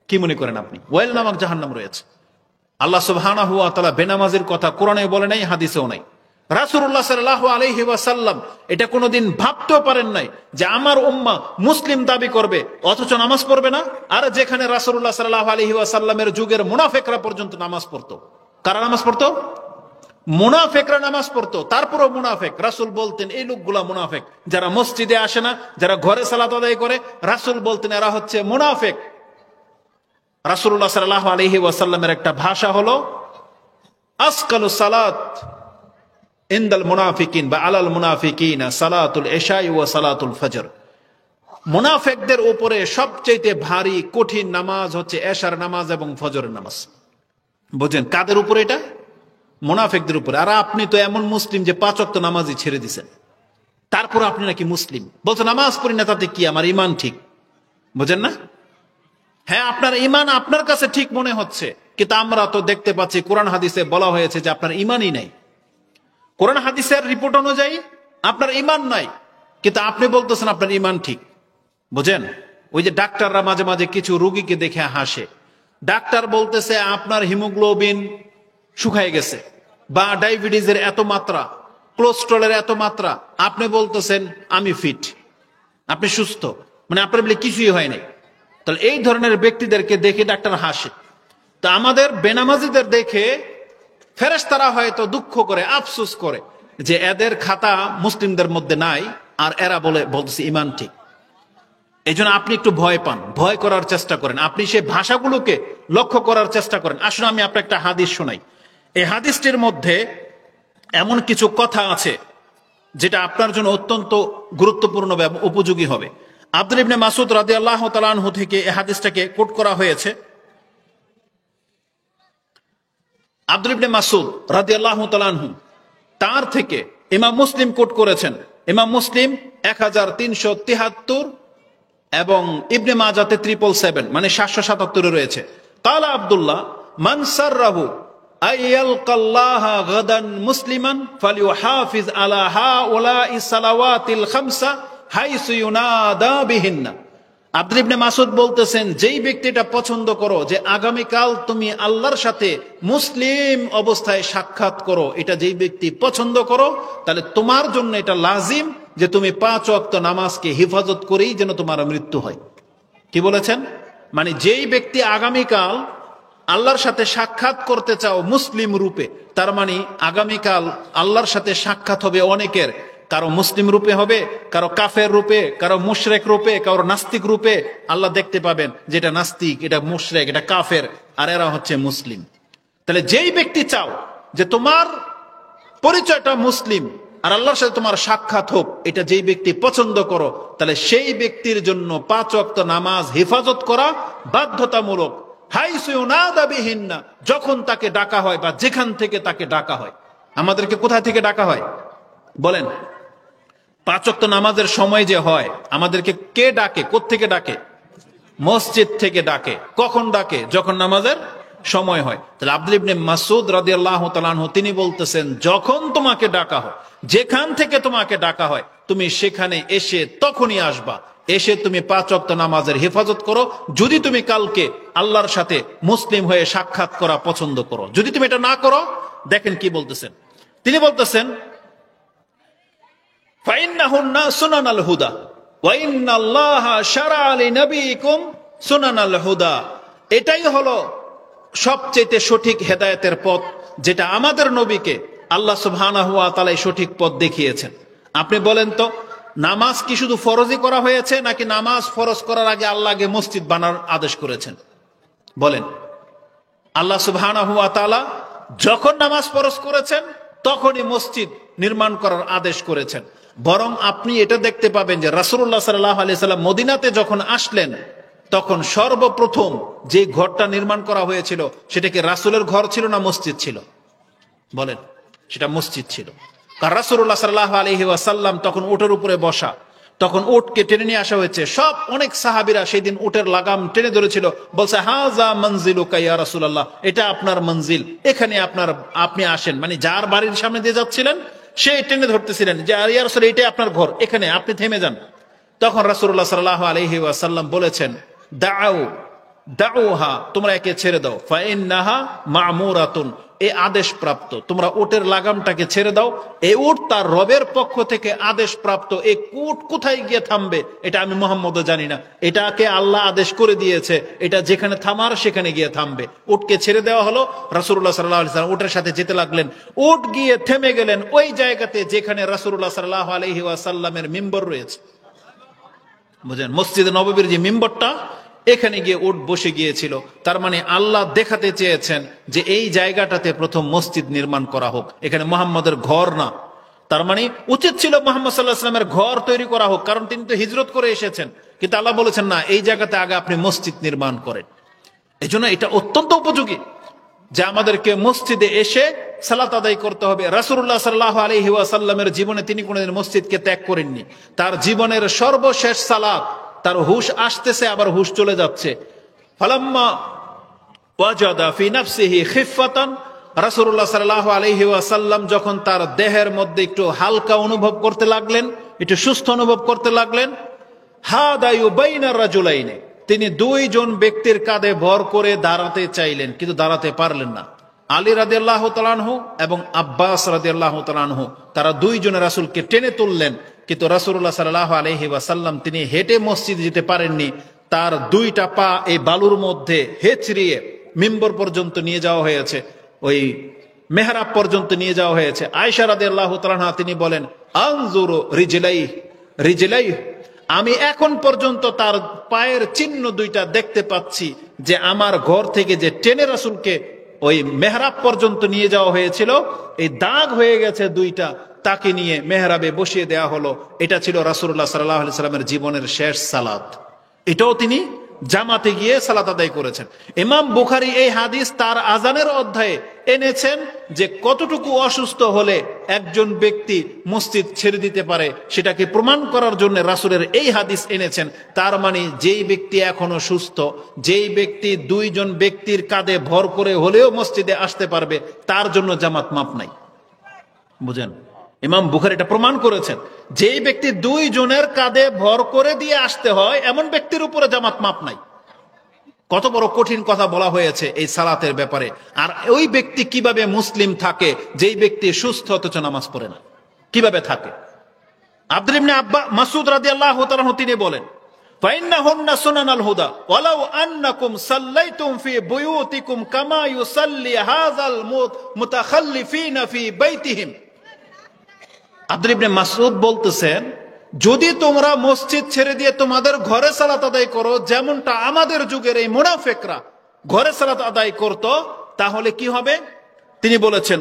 A: কি মনে করেন আপনি? ওয়াইল নামক জাহান্নাম রয়েছে। আল্লাহ সুবহানাহু ওয়া তাআলা বেনামাজির কথা কোরআনে বলে নাই, হাদিসেও নাই। রাসূলুল্লাহ সাল্লাল্লাহু আলাইহি ওয়াসাল্লাম এটা কোনোদিন ভাবতেও পারেন নাই যে আমার উম্মাহ মুসলিম দাবি করবে অথচ নামাজ পড়বে না। আর যেখানে রাসূলুল্লাহ সাল্লাল্লাহু আলাইহি ওয়াসাল্লামের যুগের মুনাফিকরা পর্যন্ত নামাজ পড়তো। কারা নামাজ পড়তো? মুনাফিকরা নামাজ পড়তো। তারপরও মুনাফিক, রাসূল বলতেন এই লোকগুলা মুনাফিক। যারা মসজিদে আসে না, যারা ঘরে সালাত আদায় করে, রাসূল বলতেন এরা হচ্ছে মুনাফিক। রাসূলুল্লাহ সাল্লাল্লাহু আলাইহি ওয়াসাল্লামের একটা ভাষা হলো আসকালু সালাত ইনদাল মুনাফিকিন বা আলাল মুনাফিকিন সালাতুল ইশা ওয়া সালাতুল ফজর। মুনাফিকদের উপরে সবচেয়ে ভারী কঠিন নামাজ হচ্ছে এশার নামাজ এবং ফজরের নামাজ। বুঝেন কাদের উপরে? এটা মুনাফিকদের উপরে। আর আপনি তো এমন মুসলিম যে 5 ওয়াক্ত নামাজই ছেড়ে দিয়েছেন, তারপর আপনি নাকি মুসলিম বলছেন নামাজ পড়ি না, তাতে কি আমার ঈমান ঠিক? বুঝেন না? হ্যাঁ, আপনার ঈমান আপনার কাছে ঠিক মনে হচ্ছে, কিন্তু আমরা তো দেখতে পাচ্ছি কোরআন হাদিসে বলা হয়েছে যে আপনার ঈমানই নাই। কোরআন হাদিসের রিপোর্ট অনুযায়ী আপনার ঈমান নাই, কিন্তু আপনি বলতেছেন আপনার ঈমান ঠিক। বুঝেন? ওই যে ডাক্তাররা মাঝে মাঝে কিছু রোগীকে দেখে হাসে। ডাক্তার বলতেছে আপনার হিমোগ্লোবিন শুকায় গেছে, বা ডায়াবেটিসের এত মাত্রা, কোলেস্টেরলের এত মাত্রা। আপনি বলতেছেন আমি ফিট, আপনি সুস্থ, মানে আপনার বলে কিছুই হয় নাই। তাহলে এই ধরনের ব্যক্তিদেরকে দেখে ডাক্তার হাসে। তা আমাদের বেনামাজিদের দেখে ফেরেশতারা হয়তো দুঃখ করে, আফসোস করে যে এদের খাতা মুসলিমদের মধ্যে নাই, আর এরা বলতেছে ঈমান ঠিক। এই জন্য আপনি একটু ভয় পান, ভয় করার চেষ্টা করেন, আপনি সেই ভাষাগুলোকে লক্ষ্য করার চেষ্টা করেন। আসলে আমি আপনাকে একটা হাদিস শোনাই। এই হাদিসটির মধ্যে এমন কিছু কথা আছে যেটা আপনার জন্য অত্যন্ত গুরুত্বপূর্ণ এবং উপযোগী হবে। আব্দুল ইবনে মাসউদ রাদিয়াল্লাহু তাআলা আনহু থেকে এই হাদিসটাকে কোট করা হয়েছে। আব্দুল ইবনে মাসউদ রাদিয়াল্লাহু তাআলা আনহু তার থেকে ইমাম মুসলিম কোট করেছেন। ইমাম মুসলিম 1373 এবং ইবনে মাজাতে 777 মানে 777 রয়েছে। কালা আব্দুল্লাহ মান সাররাহু আইয়ালকাল্লাহা গাদান মুসলিমান ফালিউহাফিজ আলা হাউলাইস সালাওয়াতিল খামসা হাইসু ইউনাদা বিহিন্না। আব্দুল ইবনে মাসউদ বলতেছেন, যেই ব্যক্তিটা পছন্দ করো যে আগামীকাল তুমি আল্লাহর সাথে মুসলিম অবস্থায় সাক্ষাৎ করো, এটা যেই ব্যক্তি পছন্দ করো, তাহলে তোমার জন্য এটা লাজিম যে তুমি 5 ওয়াক্ত নামাজকে হেফাজত করেই যেন তোমার মৃত্যু হয়। কি বলেছেন? মানে যেই ব্যক্তি আগামীকাল আল্লাহর সাথে সাক্ষাৎ করতে চাও মুসলিম রূপে, তার মানে আগামীকাল আল্লাহর সাথে সাক্ষাৎ হবে অনেকের, কারো মুসলিম রূপে হবে, কারো কাফের রূপে, কারো মুশরিক রূপে, কারো নাস্তিক রূপে। আল্লাহ দেখতে পাবেন যে এটা নাস্তিক, এটা মুশরিক, এটা কাফের, আর এরা হচ্ছে মুসলিম। তাহলে যেই ব্যক্তি চাও যে তোমার পরিচয়টা মুসলিম আর আল্লাহর সাথে তোমার সাক্ষাৎ হোক, এটা যেই ব্যক্তি পছন্দ করো, তাহলে সেই ব্যক্তির জন্য 5 ওয়াক্ত নামাজ হেফাজত করা বাধ্যতামূলক। হাইসু ইউনাদা বিহিন্না, যখন তাকে ডাকা হয় বা যেখান থেকে তাকে ডাকা হয়। আমাদেরকে কোথা থেকে ডাকা হয় বলেন? 5 ওয়াক্ত নামাজের সময় যে হয়, আমাদেরকে কে ডাকে? কোত্থেকে ডাকে? মসজিদ থেকে ডাকে। কখন ডাকে? যখন নামাজের সময় হয়। তাহলে আব্দুল ইবনে মাসউদ রাদিয়াল্লাহু তাআলা আনহু তিনি বলতেছেন, যখন তোমাকে ডাকা হয়, যেখান থেকে তোমাকে ডাকা হয়, তুমি সেখানে এসে তখনই আসবা, এসে তুমি 5 ওয়াক্ত নামাজের হেফাজত করো, যদি তুমি কালকে আল্লাহর সাথে মুসলিম হয়ে সাক্ষাৎ করা পছন্দ করো। যদি তুমি এটা না করো, দেখেন কি বলতেছেন। তিনি বলতেছেন, ফাইন্নাহুন্না সুনানাল হুদা ওয়া ইন্নাল্লাহা শারা'a লিনাবিয়িকুম সুনানাল হুদা। এটাই হলো সবচেয়ে সঠিক হেদায়েতের পথ, যেটা আমাদের নবীকে আল্লাহ সুবহানাহু ওয়া তাআলা সঠিক পথ দেখিয়েছেন। আপনি বলেন তো, নামাজ কি শুধু ফরজই করা হয়েছে, নাকি নামাজ ফরজ করার আগে আল্লাহকে মসজিদ বানানোর আদেশ করেছেন? বলেন। আল্লাহ সুবহানাহু ওয়া তাআলা যখন নামাজ ফরজ করেছেন তখনই মসজিদ নির্মাণ করার আদেশ করেছেন। বরং আপনি এটা দেখতে পাবেন যে রাসূলুল্লাহ সাল্লাল্লাহু আলাইহি সাল্লাম মদিনাতে যখন আসলেন, তখন সর্বপ্রথম যে ঘরটা নির্মাণ করা হয়েছিল, সেটা কি রাসূলের ঘর ছিল না মসজিদ ছিল? বলেন। সেটা মসজিদ ছিল। কারণ রাসূলুল্লাহ সাল্লাল্লাহু আলাইহি ওয়াসাল্লাম তখন উটের উপরে বসা, তখন উটকে টেনে নিয়ে আসা হয়েছে। অনেক সাহাবীরা সেই দিন উটের লাগাম টেনে ধরেছিল, বলছে হাযা মানজিলুকা ইয়া রাসূলুল্লাহ, এটা আপনার মঞ্জিল, এখানে আপনি আসেন। মানে যার বাড়ির সামনে দিয়ে যাচ্ছিলেন সে টেনে ধরতেছিলেন যে ইয়া রাসূল, এটাই আপনার ঘর, এখানে আপনি থেমে যান। তখন রাসূলুল্লাহ সাল্লাল্লাহু আলাইহি ওয়াসাল্লাম বলেছেন, দাউহা, তোমরা একে ছেড়ে দাও, ফাইন্নাহা মা'মুরাতুন, এই আদেশ প্রাপ্ত, তোমরা উটের লাগামটাকে ছেড়ে দাও। এই উট তার রবের পক্ষ থেকে আদেশ প্রাপ্ত। এই উট কোথায় গিয়ে থামবে এটা আমি মুহাম্মদও জানি না, এটাকে আল্লাহ আদেশ করে দিয়েছে, এটা যেখানে থামার সেখানে গিয়ে থামবে। উটকে ছেড়ে দেওয়া হলো। রাসূলুল্লাহ সাল্লাল্লাহু আলাইহি ওয়াসাল্লাম উটের সাথে যেতে লাগলেন। উট গিয়ে থেমে গেলেন ওই জায়গাতে যেখানে রাসূলুল্লাহ সাল্লাল্লাহু আলাইহি ওয়াসাল্লামের মিম্বর রয়েছে। বুঝেন, মসজিদে নববীর যে মিম্বরটা, এখানে গিয়ে উট বসে গিয়েছিল। তার মানে আল্লাহ দেখাতে চেয়েছেন যে এই জায়গাটাতে প্রথম মসজিদ নির্মাণ করা হোক, এখানে মুহাম্মদের ঘর না। তার মানে উচিত ছিল মুহাম্মদ সাল্লাল্লাহু আলাইহি ওয়াসাল্লামের ঘর তৈরি করা হোক, কারণ তিনি তো হিজরত করে এসেছেন। কিন্তু আল্লাহ বলেছেন না, এই জায়গাতে আগে আপনি মসজিদ নির্মাণ করেন। এই জন্য এটা অত্যন্ত উপযোগী যে আমাদেরকে মসজিদে এসে সালাত আদায় করতে হবে। রাসূলুল্লাহ সাল্লাল্লাহু আলাইহি ওয়াসাল্লামের জীবনে তিনি কোনদিন মসজিদকে ত্যাগ করেননি। তার জীবনের সর্বশেষ সালাত, তার হুশ আসতেছে আবার হুশ চলে যাচ্ছে। ফালাম্মা ওয়াজাদা ফি নাফসিহি খিফাতান, রাসূলুল্লাহ সাল্লাল্লাহু আলাইহি ওয়াসাল্লাম যখন তার দেহের মধ্যে একটু হালকা অনুভব করতে লাগলেন, একটু সুস্থ অনুভব করতে লাগলেন, হাদায়ু বাইনার রাজুলাইনি, তিনি 2 জন ব্যক্তির কাঁধে ভর করে দাঁড়াতে চাইলেন, কিন্তু দাঁড়াতে পারলেন না। আলী রাদিয়াল্লাহু তাআলা আনহু এবং আব্বাস রাদিয়াল্লাহু তাআলা আনহু, তারা 2 জনে রাসূলকে টেনে তুললেন, কিন্তু রাসূলুল্লাহ সাল্লাল্লাহু আলাইহি ওয়াসাল্লাম তিনি হেঁটে মসজিদে যেতে পারেননি। তার 2টা পা এই বালুর মধ্যে হেঁচড়িয়ে মিম্বর পর্যন্ত নিয়ে যাওয়া হয়েছে, ওই মেহরাব পর্যন্ত নিয়ে যাওয়া হয়েছে। আয়েশা রাদিয়াল্লাহু তাআলা আনহা তিনি বলেন, আনজুরু রিজলাই, আমি এখন পর্যন্ত তার পায়ের চিহ্ন 2টা দেখতে পাচ্ছি, যে আমার ঘর থেকে যে টেনে রাসূলকে ওই মেহরাব পর্যন্ত নিয়ে যাওয়া হয়েছিল, এই দাগ হয়ে গেছে দুইটা, তাকে নিয়ে মেহরাবে বসিয়ে দেওয়া হলো। এটা ছিল রাসূলুল্লাহ সাল্লাল্লাহু আলাইহি সাল্লামের জীবনের শেষ সালাত। এটাও তিনি জামাতে গিয়ে সালাত আদায় করেছেন। ইমাম বুখারী এই হাদিস তার আজানের অধ্যায়ে এনেছেন যে কতটুকু অসুস্থ হলে একজন ব্যক্তি মসজিদ ছেড়ে দিতে পারে, সেটাকে প্রমাণ করার জন্য রাসূলের এই হাদিস এনেছেন। তার মানে যেই ব্যক্তি এখনো সুস্থ, যেই ব্যক্তি দুইজন ব্যক্তির কাঁধে ভর করে হলেও মসজিদে আসতে পারবে, তার জন্য জামাত মাপ নাই। বুঝেন, ইমাম বুখারী এটা প্রমাণ করেছেন। যেই ব্যক্তি দুইজনের কাঁধে ভর করে দিয়ে আসতে হয়, এমন ব্যক্তির উপরে জামাত মাপ নাই। কত বড় কঠিন কথা বলা হয়েছে এই সালাতের ব্যাপারে। আর ওই ব্যক্তি কিভাবে মুসলিম থাকে যেই ব্যক্তি সুস্থ অথচ নামাজ পড়ে না? কিভাবে থাকে? আব্দুল্লাহ ইবনে মাসউদ রাদিয়াল্লাহু তাআলা তিনি বলেন, ফাইন্নাহুন্না সুনানাল হুদা ওয়ালাউ আন্নাকুম সাল্লাইতুম ফি বুয়ুতিকুম কামা ইউসাল্লি হাযাল মুতাখাল্লিফিনা ফি বাইতিহিম। আব্দুল্লাহ ইবনে মাসউদ বলতেছেন, যদি তোমরা মসজিদ ছেড়ে দিয়ে তোমাদের ঘরে সালাত আদায় করো, যেমনটা আমাদের যুগের এই মুনাফিকরা ঘরে সালাত আদায় করত, তাহলে কি হবে? তিনি বলেছেন,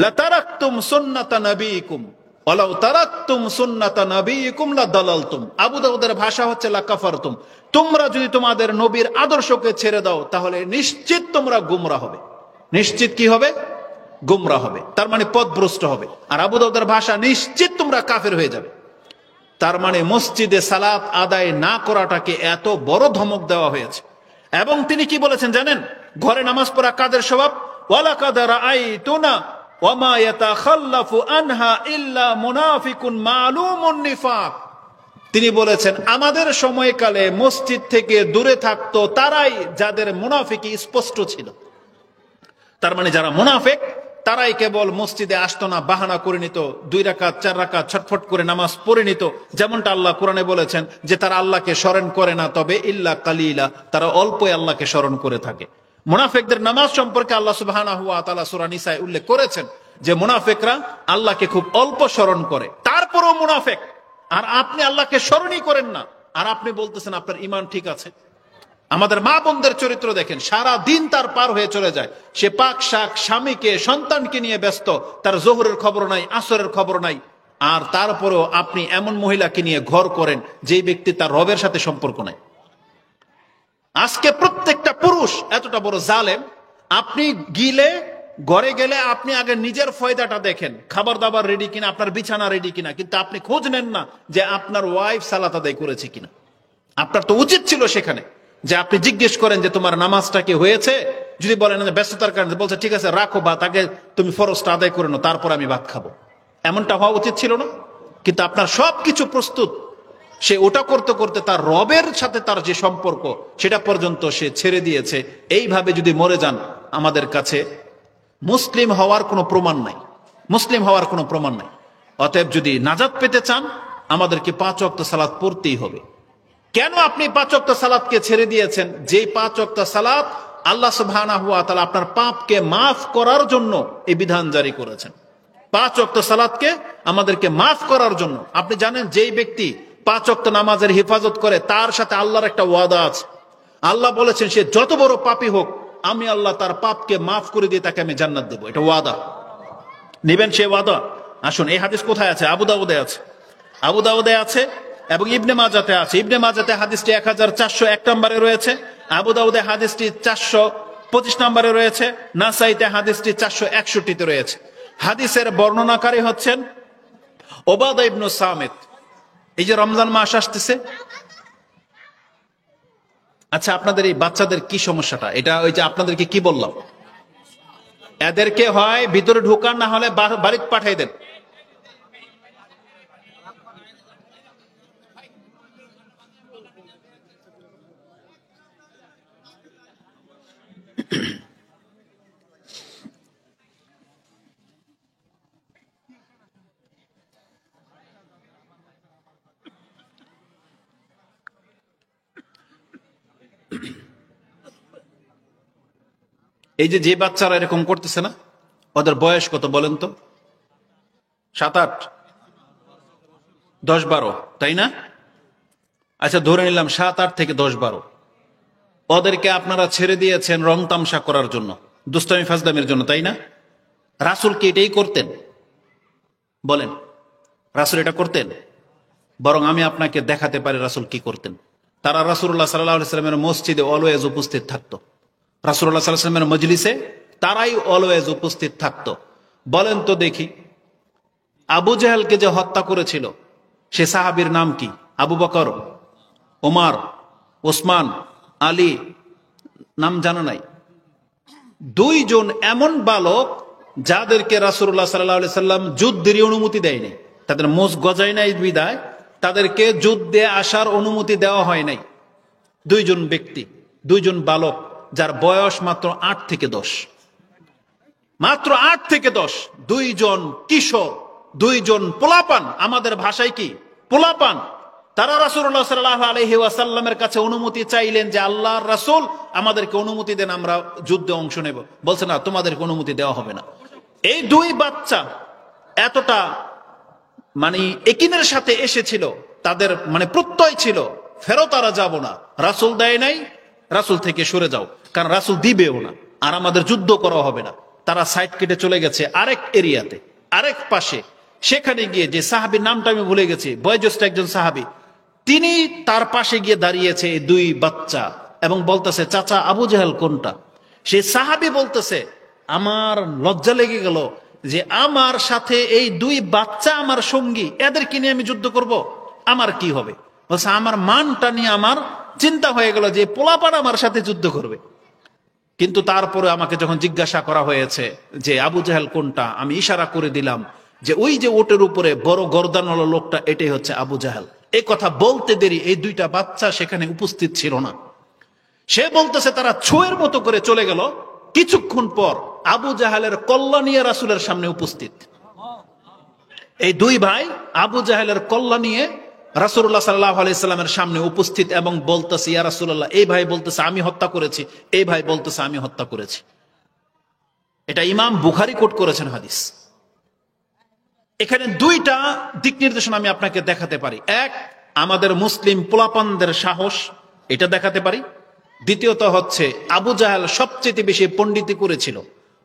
A: লাতারাকতুম সুন্নাতা নবিয়িকুম ওয়ালাউ তারাকতুম সুন্নাতা নবিয়িকুম লাদালালতুম। আবু দাউদের ভাষা হচ্ছে লাকাফারতুম। তোমরা যদি তোমাদের নবীর আদর্শকে ছেড়ে দাও, তাহলে নিশ্চিত তোমরা গুমরাহ হবে। নিশ্চিত কি হবে? গুমরাহ হবে, তার মানে পথভ্রষ্ট হবে। আর আবু দাউদের ভাষা, নিশ্চিত তোমরা কাফের হয়ে যাবে। তার মানে মসজিদে সালাত আদায় না করাটাকে এত বড় ধমক দেওয়া হয়েছে। এবং তিনি কি বলেছেন জানেন? ঘরে নামাজ পড়া কাদের স্বভাব? ওয়ালাকাদ রাআইতুনা ওয়ামা ইয়াতাখাল্লাফু আনহা ইল্লা মুনাফিকুন মালুমুন নিফাক। তিনি বলেছেন, আমাদের সময়কালে মসজিদ থেকে দূরে থাকতো তারাই যাদের মুনাফিকি স্পষ্ট ছিল। তার মানে যারা মুনাফিক তারাই কেবল মসজিদে আসতো না, বাহানা করে নিত, 2 রাকাত 4 রাকাত ছটফট করে নামাজ পড়ে নিত। যেমনটা আল্লাহ কোরআনে বলেছেন যে তারা আল্লাহকে স্মরণ করে না, তবে ইল্লা কালিলা, তারা অল্পই আল্লাহকে স্মরণ করে থাকে। মুনাফিকদের নামাজ সম্পর্কে আল্লাহ সুবহানাহু ওয়া তাআলা সূরা নিসায় উল্লেখ করেছেন যে মুনাফিকরা আল্লাহকে খুব অল্প স্মরণ করে, তারপরও মুনাফিক। আর আপনি আল্লাহকে স্মরণই করেন না, আর আপনি বলতেছেন আপনার ঈমান ঠিক আছে। আমাদের মা বোনদের চরিত্র দেখেন, সারা দিন তার পার হয়ে চলে যায়, সে পাক শাক স্বামীকে সন্তানকে নিয়ে ব্যস্ত, তার জোহরের খবর নাই, আসরের খবর নাই। আর তারপরেও আপনি এমন মহিলাকে নিয়ে ঘর করেন যেই ব্যক্তি তার রবের সাথে সম্পর্ক নাই। আজকে প্রত্যেকটা পুরুষ এতটা বড় জালেম, আপনি ঘরে গেলে আপনি আগে নিজের ফয়দাটা দেখেন, খাবার দাবার রেডি কিনা, আপনার বিছানা রেডি কিনা, কিন্তু আপনি খোঁজ নেন না যে আপনার ওয়াইফ সালাত আদায় করেছে কিনা। আপনার তো উচিত ছিল সেখানে যে আপনি জিজ্ঞেস করেন যে তোমার নামাজটা কি হয়েছে। যদি বলেন ব্যস্ততার কারণে, বলছে ঠিক আছে রাখো ভাত, আগে তুমি ফরজটা আদায় করে নাও, তারপর আমি ভাত খাবো। এমনটা হওয়া উচিত ছিল না? কিন্তু আপনার সবকিছু প্রস্তুত, সে ওটা করতে করতে তার রবের সাথে তার যে সম্পর্ক সেটা পর্যন্ত সে ছেড়ে দিয়েছে। এইভাবে যদি মরে যান, আমাদের কাছে মুসলিম হওয়ার কোনো প্রমাণ নাই, মুসলিম হওয়ার কোনো প্রমাণ নাই। অতএব যদি নাজাত পেতে চান, আমাদেরকে 5 ওয়াক্ত সালাত পড়তেই হবে। কেন আপনি 5 ওয়াক্ত সালাতকে ছেড়ে দিয়েছেন? যেই 5 ওয়াক্ত সালাত আল্লাহ সুবহানাহু ওয়া তাআলা আপনার পাপকে মাফ করার জন্য এই বিধান জারি করেছেন। 5 ওয়াক্ত সালাতকে আমাদেরকে মাফ করার জন্য। আপনি জানেন, যেই ব্যক্তি 5 ওয়াক্ত নামাজের হেফাজত করে, তার সাথে আল্লাহর একটা ওয়াদা আছে। আল্লাহ বলেছেন, সে যত বড় পাপী হোক, আমি আল্লাহ তার পাপকে মাফ করে দিয়ে তাকে আমি জান্নাত দেব। এটা ওয়াদা, নেবেন সে ওয়াদা? আসুন, এই হাদিস কোথায় আছে? আবু দাউদে আছে, আবু দাউদে আছে এবং ইবনে মাজাতে আছে। ইবনে মাজাতে হাদিসটি 1401 নম্বরে রয়েছে, আবু দাউদে হাদিসটি 425 নম্বরে রয়েছে, নাসাইতে হাদিসটি 461-তে রয়েছে। হাদিসের বর্ণনাকারী হচ্ছেন ওবাদা ইবনে সামিত। এই যে রমজান মাস আসতেছে, আচ্ছা আপনাদের এই বাচ্চাদের কি সমস্যাটা? এটা ওই যে আপনাদেরকে কি বললাম, এদেরকে হয় ভিতরে ঢুকান, না হলে বাড়িতে পাঠিয়ে দেন। এই যে বাচ্চারা এরকম করতেছে না, ওদের বয়স কত বলেন তো? 7-8, 10-12, তাই না? আচ্ছা ধরে নিলাম 7-8 থেকে 10-12। ওদেরকে আপনারা ছেড়ে দিয়েছেন রং তামসা করার জন্য, দুষ্টামি ফাজলামের জন্য, তাই না? রাসূল কি এটাই করতেন? বলেন, রাসূল এটা করতেন? বরং আমি আপনাকে দেখাতে পারি রাসূল কি করতেন। তারা রাসূলুল্লাহ সাল্লাল্লাহু আলাইহি ওয়াসাল্লামের মসজিদে অলওয়েজ উপস্থিত থাকতো। রাসূলুল্লাহ সাল্লাল্লাহু আলাইহি ওয়াসাল্লামের মজলিসে তারাই অলওয়েজ উপস্থিত থাকতো। বলেন তো দেখি, আবু জাহেলকে যে হত্যা করেছিল সে সাহাবীর নাম কি? আবু বকর, ওমর, ওসমান, আলী, নাম জানা নাই? দুইজন এমন বালক যাদেরকে রাসূলুল্লাহ সাল্লাল্লাহু আলাইহি সাল্লাম যুদ্ধের অনুমতি দেয়নি, তাদের মোজ গজায় নাই বিদায় তাদেরকে যুদ্ধে আসার অনুমতি দেওয়া হয় নাই। দুইজন ব্যক্তি, দুইজন বালক যার বয়স মাত্র 8 থেকে 10, মাত্র 8 থেকে 10, দুইজন কিশোর, দুইজন পোলাপান, আমাদের ভাষায় কি পোলাপান। তারা রাসূলুল্লাহ সাল্লাল্লাহু আলাইহি ওয়াসাল্লামের কাছে অনুমতি চাইলেন যে আল্লাহর রাসূল আমাদেরকে অনুমতি দেন, আমরা যুদ্ধে অংশ নেব। বলছে না, তোমাদেরকে অনুমতি দেওয়া হবে না। এই দুই বাচ্চা এতটা মানে একিনের সাথে এসেছিল, তাদের মানে প্রত্যয় ছিল ফেরত আর যাব না, রাসূল দেয় নাই, রাসূল থেকে সরে যাও, কারণ রাসূল দিবেও না, আর আমাদের যুদ্ধ করা হবে না। তারা সাইড কেটে চলে গেছে আরেক এরিয়াতে, আরেক পাশে। সেখানে গিয়ে যে সাহাবীর নামটা আমি ভুলে গেছি, বয়োজ্যেষ্ঠ একজন সাহাবী, তিনি তার পাশে গিয়ে দাঁড়িয়েছে এই দুই বাচ্চা এবং বলতেছে, চাচা আবু জাহেল কোনটা? সেই সাহাবী বলতেছে, আমার লজ্জা লেগে গেল যে আমার সাথে এই দুই বাচ্চা আমার সঙ্গী, এদেরকে নিয়ে আমি যুদ্ধ করব, আমার কি হবে? বলছে, আমার মানটা নিয়ে আমার চিন্তা হয়ে গেল যে পোলাপান আমার সাথে যুদ্ধ করবে। কিন্তু তারপরে আমাকে যখন জিজ্ঞাসা করা হয়েছে যে আবু জাহেল কোনটা, আমি ইশারা করে দিলাম যে ওই যে ওটের উপরে বড় গর্দানওয়ালা লোকটা, এটাই হচ্ছে আবু জাহেল। এই কথা বলতে দেরি এই দুইটা বাচ্চা সেখানে উপস্থিত ছিল না। সে বলতেছে তারা ছোঁয়ের মতো করে চলে গেল। কিছুক্ষণ পর আবু জাহেলের কল্লা নিয়ে রাসূলের সামনে উপস্থিত। এই দুই ভাই আবু জাহেলের কল্লা নিয়ে রাসূলুল্লাহ সাল্লাল্লাহু আলাইহি সাল্লামের সামনে উপস্থিত এবং বলতেছে, ইয়া রাসূলুল্লাহ, এই ভাই বলতেছে আমি হত্যা করেছি, এই ভাই বলতেছে আমি হত্যা করেছি। এটা ইমাম বুখারী কোট করেছেন হাদিস। এখানে দুইটা দিক নির্দেশনা আমি আপনাকে দেখাতে পারি। এক, আমাদের মুসলিম পোলাপানদের সাহস, এটা দেখাতে পারি। দ্বিতীয়ত হচ্ছে আবু জাহেল সবচেয়ে বেশি পণ্ডিতি করেছিল,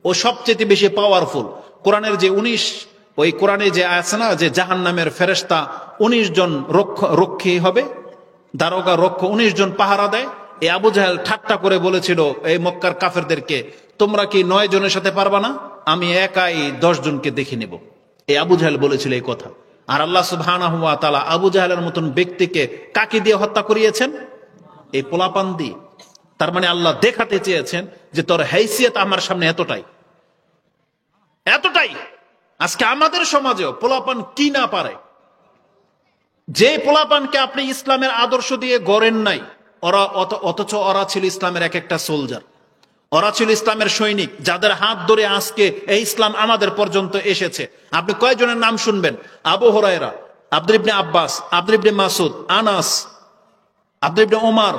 A: ও সবচেয়ে বেশি পাওয়ারফুল। কোরআনের যে 19, ওই কোরআনে যে আছে না যে জাহান্নামের ফেরেশতা 19 জন রক্ষী হবে, দারোগা রক্ষ 19 জন পাহারা দেয়। এই আবু জাহেল ঠাট্টা করে বলেছিল এই মক্কার কাফেরদেরকে, তোমরা কি 9 জনের সাথে পারবা না? আমি একাই 10 জনকে দেখে নেব। এই আবু জাহেল বলেছিল এই কথা। আর আল্লাহ সুবহানাহু ওয়া তাআলা আবু জাহেলের মতন ব্যক্তিকে কাকে দিয়ে হত্যা করিয়েছেন? এই পোলাপান দিয়ে। তার মানে আল্লাহ দেখাতে চেয়েছেন যে তোর হাইসিয়ত আমার সামনে এতটাই, এতটাই। আজকে আমাদের সমাজেও পোলাপান কি না পারে, যে পোলাপানকে আপনি ইসলামের আদর্শ দিয়ে গড়েন নাই, ওরা অথচ ওরা ছিল ইসলামের এক একটা সোলজার, ওরা ছিল ইসলামের সৈনিক, যাদের হাত ধরে আজকে এই ইসলাম আমাদের পর্যন্ত এসেছে। আপনি কয়জনের নাম শুনবেন? আবু হুরায়রা, আব্দুল্লাহ ইবনে আব্বাস, আব্দুল্লাহ ইবনে মাসউদ, আনাস, আব্দুল্লাহ ইবনে ওমর।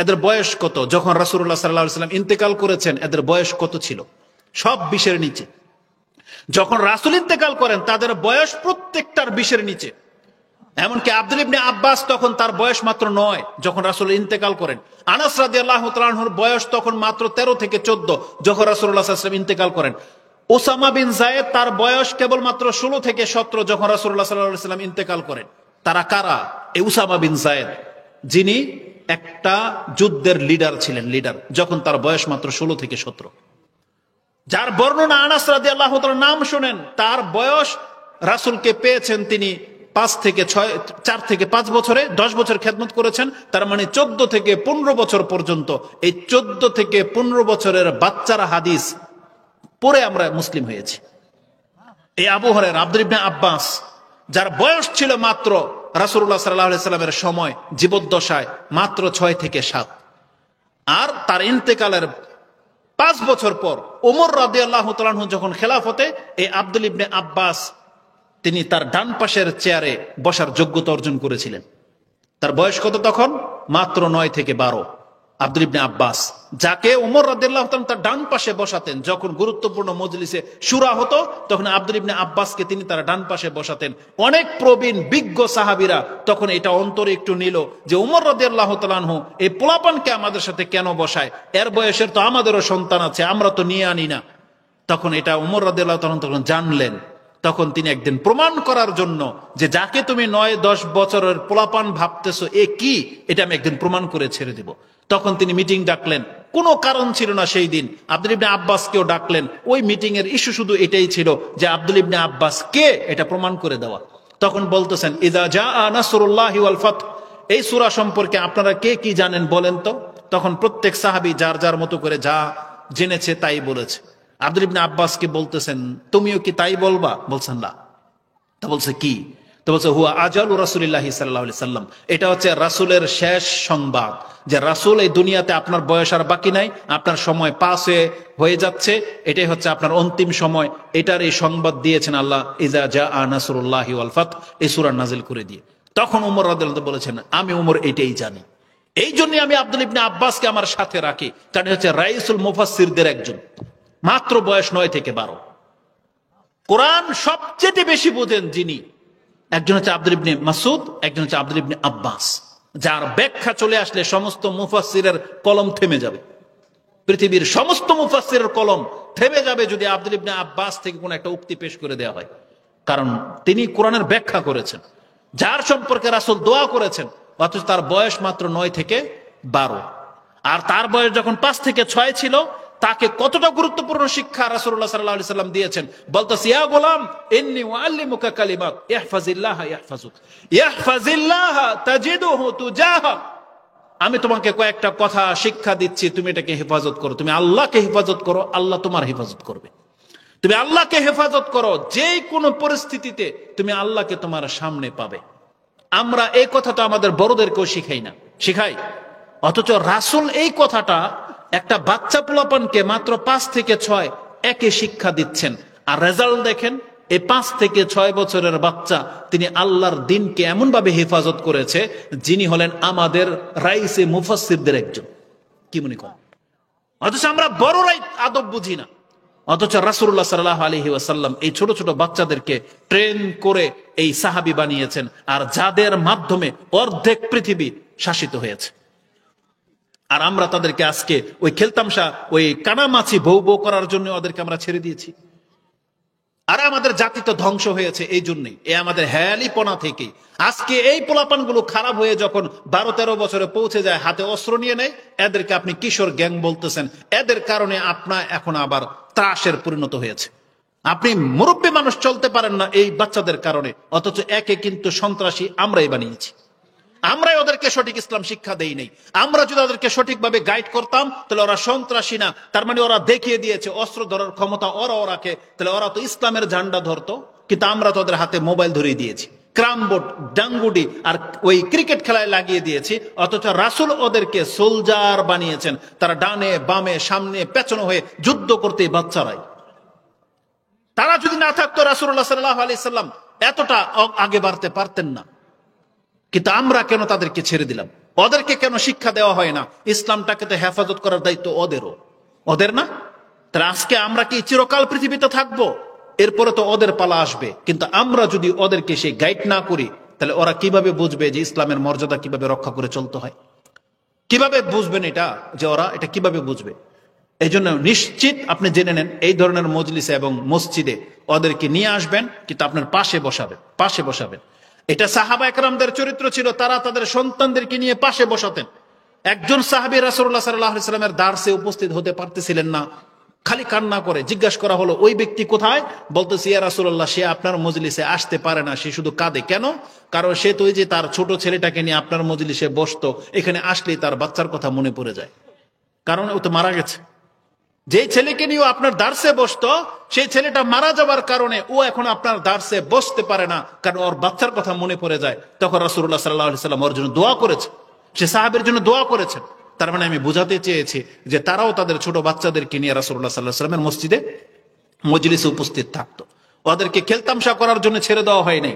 A: এদের বয়স কত? যখন রাসূলুল্লাহ সাল্লাল্লাহু আলাইহি ওয়াসাল্লাম ইন্তেকাল করেছেন এদের বয়স কত ছিল? সব 20-এর নিচে। যখন রাসূল ইন্তেকাল করেন তাদের বয়স প্রত্যেকটার 20-এর নিচে। এমনকি আব্দুল্লাহ ইবনে আব্বাস তখন তার বয়স মাত্র 9 যখন রাসূল ইন্তেকাল করেন। আনাস রাদিয়াল্লাহু তাআলা আনহুর বয়স তখন মাত্র 13 থেকে 14 যখন রাসূলুল্লাহ সাল্লাল্লাহু আলাইহি ওয়াসাল্লাম ইন্তেকাল করেন। ওসামা বিন যায়েদ তার বয়স কেবল মাত্র 16 থেকে 17 যখন রাসূলুল্লাহ সাল্লাল্লাহু আলাইহি ওয়াসাল্লাম ইন্তেকাল করেন। তারা কারা? এই ওসামা বিন যায়েদ, যিনি একটা যুদ্ধের লিডার ছিলেন, লিডার, যখন তার বয়স মাত্র 16 থেকে 17। যার বর্ণনা আনাস রাদিয়াল্লাহু তাআলা নাম শুনেন, তার বয়স রাসূলকে পেয়েছেন তিনি 4 থেকে 5 বছরে, 10 বছর খেদমত করেছেন। তার মানে 14 থেকে 15 বছর পর্যন্ত এই 14 থেকে 15 বছরের বাচ্চারা হাদিস পড়ে আমরা মুসলিম হয়েছি। এই আবু হুরায়রা, আব্দুল্লাহ ইবনে আব্বাস, যার বয়স ছিল মাত্র রাসূলুল্লাহ সাল্লাল্লাহু আলাইহি সাল্লামের সময় জীবদ্দশায় মাত্র 6 থেকে 7, আর তার ইন্তেকালের 5 বছর পর ওমর রাদিয়াল্লাহু তাআলা আনহু যখন খেলাফতে, এই আব্দুল্লাহ ইবনে আব্বাস তিনি তার ডান পাশের চেয়ারে বসার যোগ্যতা অর্জন করেছিলেন। তার বয়স কত তখন? মাত্র 9 থেকে 12। আব্দুল ইবনে আব্বাস, যাকে ওমর রাদিয়াল্লাহু তাআলা তার ডান পাশে বসাতেন। যখন গুরুত্বপূর্ণ মজলিসে শুরা হতো তখন আব্দুল ইবনে আব্বাসকে তিনি তার ডান পাশে বসাতেন। অনেক প্রবীণ বিজ্ঞ সাহাবীরা তখন এটা অন্তরে একটু নিল যে ওমর রাদিয়াল্লাহু তাআলা আনহু এই পোলাপানকে আমাদের সাথে কেন বসায়, এর বয়সের তো আমাদেরও সন্তান আছে, আমরা তো নিয়ে আনি না। তখন এটা ওমর রাদিয়াল্লাহু তাআলা তখন জানলেন। তখন তিনি একদিন প্রমাণ করার জন্য যে যাকে তুমি 9-10 বছরের পোলাপান ভাবতেছো এ কি, এটা আমি একদিন প্রমাণ করে ছেড়ে দিব। তখন তিনি মিটিং ডাকলেন, কোনো কারণ ছিল না সেই দিন। আব্দুল ইবনে আব্বাসকেও ডাকলেন। ওই মিটিং এর ইস্যু শুধু এটাই ছিল যে আব্দুল ইবনে আব্বাস কে এটা প্রমাণ করে দেওয়া। তখন বলতেছেন, ইযা জাআ নাসরুল্লাহি ওয়াল ফাত, এই সূরা সম্পর্কে আপনারা কে কি জানেন বলেন তো। তখন প্রত্যেক সাহাবী যার যার মতো করে যা জেনেছে তাই বলেছে। আব্দুল ইবনে আব্বাসকে বলতেছেন, তুমিও কি তাই বলবা? বলছেন না। তা বলছে কি? তো বলছে, হুয়া আজালু রাসূলিল্লাহি সাল্লাল্লাহু আলাইহি সাল্লাম, এটা হচ্ছে রাসূলের শেষ সংবাদ, যে রাসূল এই দুনিয়াতে আপনার বয়স আর বাকি নাই, আপনার সময় পাস হয়ে যাচ্ছে, এটাই হচ্ছে আপনার অন্তিম সময়। এটার এই সংবাদ দিয়েছেন আল্লাহ ইজা জাআ নাসরুল্লাহি ওয়াল ফাত, এই সূরা নাযিল করে দিয়ে। তখন ওমর রাদিয়াল্লাহু আনহু বলেছেন, আমি ওমর এটাই জানি, এই জন্য আমি আব্দুল ইবনে আব্বাসকে আমার সাথে রাখি, কারণ হচ্ছে রাইসুল মুফাসসিরদের একজন, মাত্র বয়স 9 থেকে 12। কোরআন সবচেয়ে বেশি বোঝেন যিনি, একজন হচ্ছে আব্দুল ইবনে মাসউদ, একজন হচ্ছে আব্দুল ইবনে আব্বাস, যার ব্যাখ্যা চলে আসলে সমস্ত মুফাসসিরের কলম থেমে যাবে। পৃথিবীর সমস্ত মুফাসসিরের কলম থেমে যাবে যদি আব্দুল ইবনে আব্বাস থেকে কোনো একটা উক্তি পেশ করে দেওয়া হয়, কারণ তিনি কোরআনের ব্যাখ্যা করেছেন, যার সম্পর্কে রাসূল দোয়া করেছেন, অথচ তার বয়স মাত্র 9 থেকে 12। আর তার বয়স যখন 5 থেকে 6 ছিল, তাকে কতটা গুরুত্বপূর্ণ শিক্ষা রাসূলুল্লাহ সাল্লাল্লাহু আলাইহি সাল্লাম দিয়েছেন। বলতেছে, ইয়া গোলাম ইন্নী উআল্লিমুকা কালিমাত ইহফাজিল্লাহ ইয়াহফাজুক ইহফাজিল্লাহ তাজিদুহু তুজাহাক, আমি তোমাকে কয়েকটা কথা শিক্ষা দিচ্ছি, তুমি এটাকে হেফাজত করো। তুমি আল্লাহকে হেফাজত করো, আল্লাহ তোমার হেফাজত করবে। তুমি আল্লাহকে হেফাজত করো, যে কোনো পরিস্থিতিতে তুমি আল্লাহকে তোমার সামনে পাবে। আমরা এই কথাটা আমাদের বড়দেরকেও শিখাই, অথচ রাসূল এই কথাটা একটা বাচ্চা পোলাপানকে মাত্র 5 থেকে 6 একে শিক্ষা দিচ্ছেন। আর রেজাল্ট দেখেন, এই 5 থেকে 6 বছরের বাচ্চা তিনি আল্লাহর দ্বীনকে এমন ভাবে হেফাজত করেছে, যিনি হলেন আমাদের রাইসে মুফাসসিরদের একজন। কি মনে করেন? অথচ আমরা বড়রাই আদব বুঝি না। অথচ রাসূলুল্লাহ সাল্লাল্লাহু আলাইহি ওয়াসাল্লাম এই ছোট ছোট বাচ্চাদেরকে ট্রেন করে এই সাহাবী বানিয়েছেন, আর যাদের মাধ্যমে অর্ধেক পৃথিবী শাসিত হয়েছে। আর আমরা তাদেরকে আজকে ওই খেলতামশা, ওই কানামাছি বউ বউ করার জন্য ওদেরকে আমরা ছেড়ে দিয়েছি। আর আমাদের জাতি তো ধ্বংস হয়েছে এই জন্যই, এ আমাদের হেয়ালিপনা থেকে। আজকে এই পোলাপানগুলো খারাপ হয়ে যখন 12-13 বছরে পৌঁছে যায়, হাতে অস্ত্র নিয়ে নেয়, এদেরকে আপনি কিশোর গ্যাং বলতেছেন। এদের কারণে আপনার এখন আবার ত্রাসের পরিণত হয়েছে। আপনি মুরব্বী মানুষ চলতে পারেন না এই বাচ্চাদের কারণে, অথচ একে কিন্তু সন্ত্রাসী আমরাই বানিয়েছি। আমরাই ওদেরকে সঠিক ইসলাম শিক্ষা দেই নাই। আমরা যদি ওদেরকে সঠিকভাবে গাইড করতাম, তাহলে ওরা সন্ত্রাসী না, তার মানে ওরা দেখিয়ে দিয়েছে অস্ত্র ধরার ক্ষমতা ওরাও রাখে, তাহলে ওরা তো ইসলামের ঝান্ডা ধরতো। কিন্তু আমরা তো ওদের হাতে মোবাইল ধরিয়ে দিয়েছি, ক্রামবোর্ড, ডাঙ্গুডি আর ওই ক্রিকেট খেলায় লাগিয়ে দিয়েছি। অথচ রাসূল ওদেরকে সোলজার বানিয়েছেন, তারা ডানে বামে সামনে পেছনে হয়ে যুদ্ধ করতে বাচ্চারাই। তারা যদি না থাকতো, রাসূলুল্লাহ সাল্লাল্লাহু আলাইহি সাল্লাম এতটা আগে বাড়তে পারতেন না। কিন্তু আমরা কেন তাদেরকে ছেড়ে দিলাম? ওদেরকে কেন শিক্ষা দেওয়া হয় না? ইসলামটাকে তো হেফাজত করার দায়িত্ব ওদের না? তাহলে আজকে আমরা কি চিরকাল পৃথিবীতে থাকবো? এরপরে তো ওদের পালা আসবে। কিন্তু আমরা যদি ওদেরকে সেই গাইড না করি, তাহলে ওরা কিভাবে বুঝবে যে ইসলামের মর্যাদা কিভাবে রক্ষা করে চলতে হয়? কিভাবে বুঝবেন এটা, যে ওরা এটা কিভাবে বুঝবে? এই জন্য নিশ্চিত আপনি জেনে নেন, এই ধরনের মজলিসে এবং মসজিদে ওদেরকে নিয়ে আসবেন, কিন্তু আপনার পাশে বসাবেন। এটা সাহাবা একরামদের চরিত্র ছিল, তারা তাদের সন্তানদেরকে নিয়ে পাশে বসাতেন। একজন সাহাবী রাসূলুল্লাহ সাল্লাল্লাহু আলাইহি ওয়াসাল্লামের দারসে উপস্থিত হতে পারতেছিলেন না, খালি কান্না করে। জিজ্ঞাসা করা হলো, ওই ব্যক্তি কোথায়? বলতেছে, ইয়া রাসূলুল্লাহ, সে আপনার মজলিসে আসতে পারে না, সে শুধু কাঁদে। কেন? কারণ সে তো ওই যে তার ছোট ছেলেটাকে নিয়ে আপনার মজলিসে বসতো, এখানে আসলেই তার বাচ্চার কথা মনে পড়ে যায়, কারণ ও তো মারা গেছে। যে ছেলেকে নিয়ে আপনার দার্সে বসতো, সেই ছেলেটা মারা যাবার কারণে ও এখন আপনার দার্সে বসতে পারে না, কারণ ওর বাচ্চার কথা মনে পড়ে যায়। তখন রাসূলুল্লাহ সাল্লাল্লাহু আলাইহি ওয়াসাল্লাম ওর জন্য দোয়া করেছে, সে সাহাবীর জন্য দোয়া করেছেন। তার মানে আমি বোঝাতে চেয়েছি যে তারাও তাদের ছোট বাচ্চাদেরকে নিয়ে রাসূলুল্লাহ সাল্লাল্লাহু আলাইহি ওয়াসাল্লামের মজলিসে উপস্থিত থাকতো। ওদেরকে খেলতামশা করার জন্য ছেড়ে দেওয়া হয় নাই।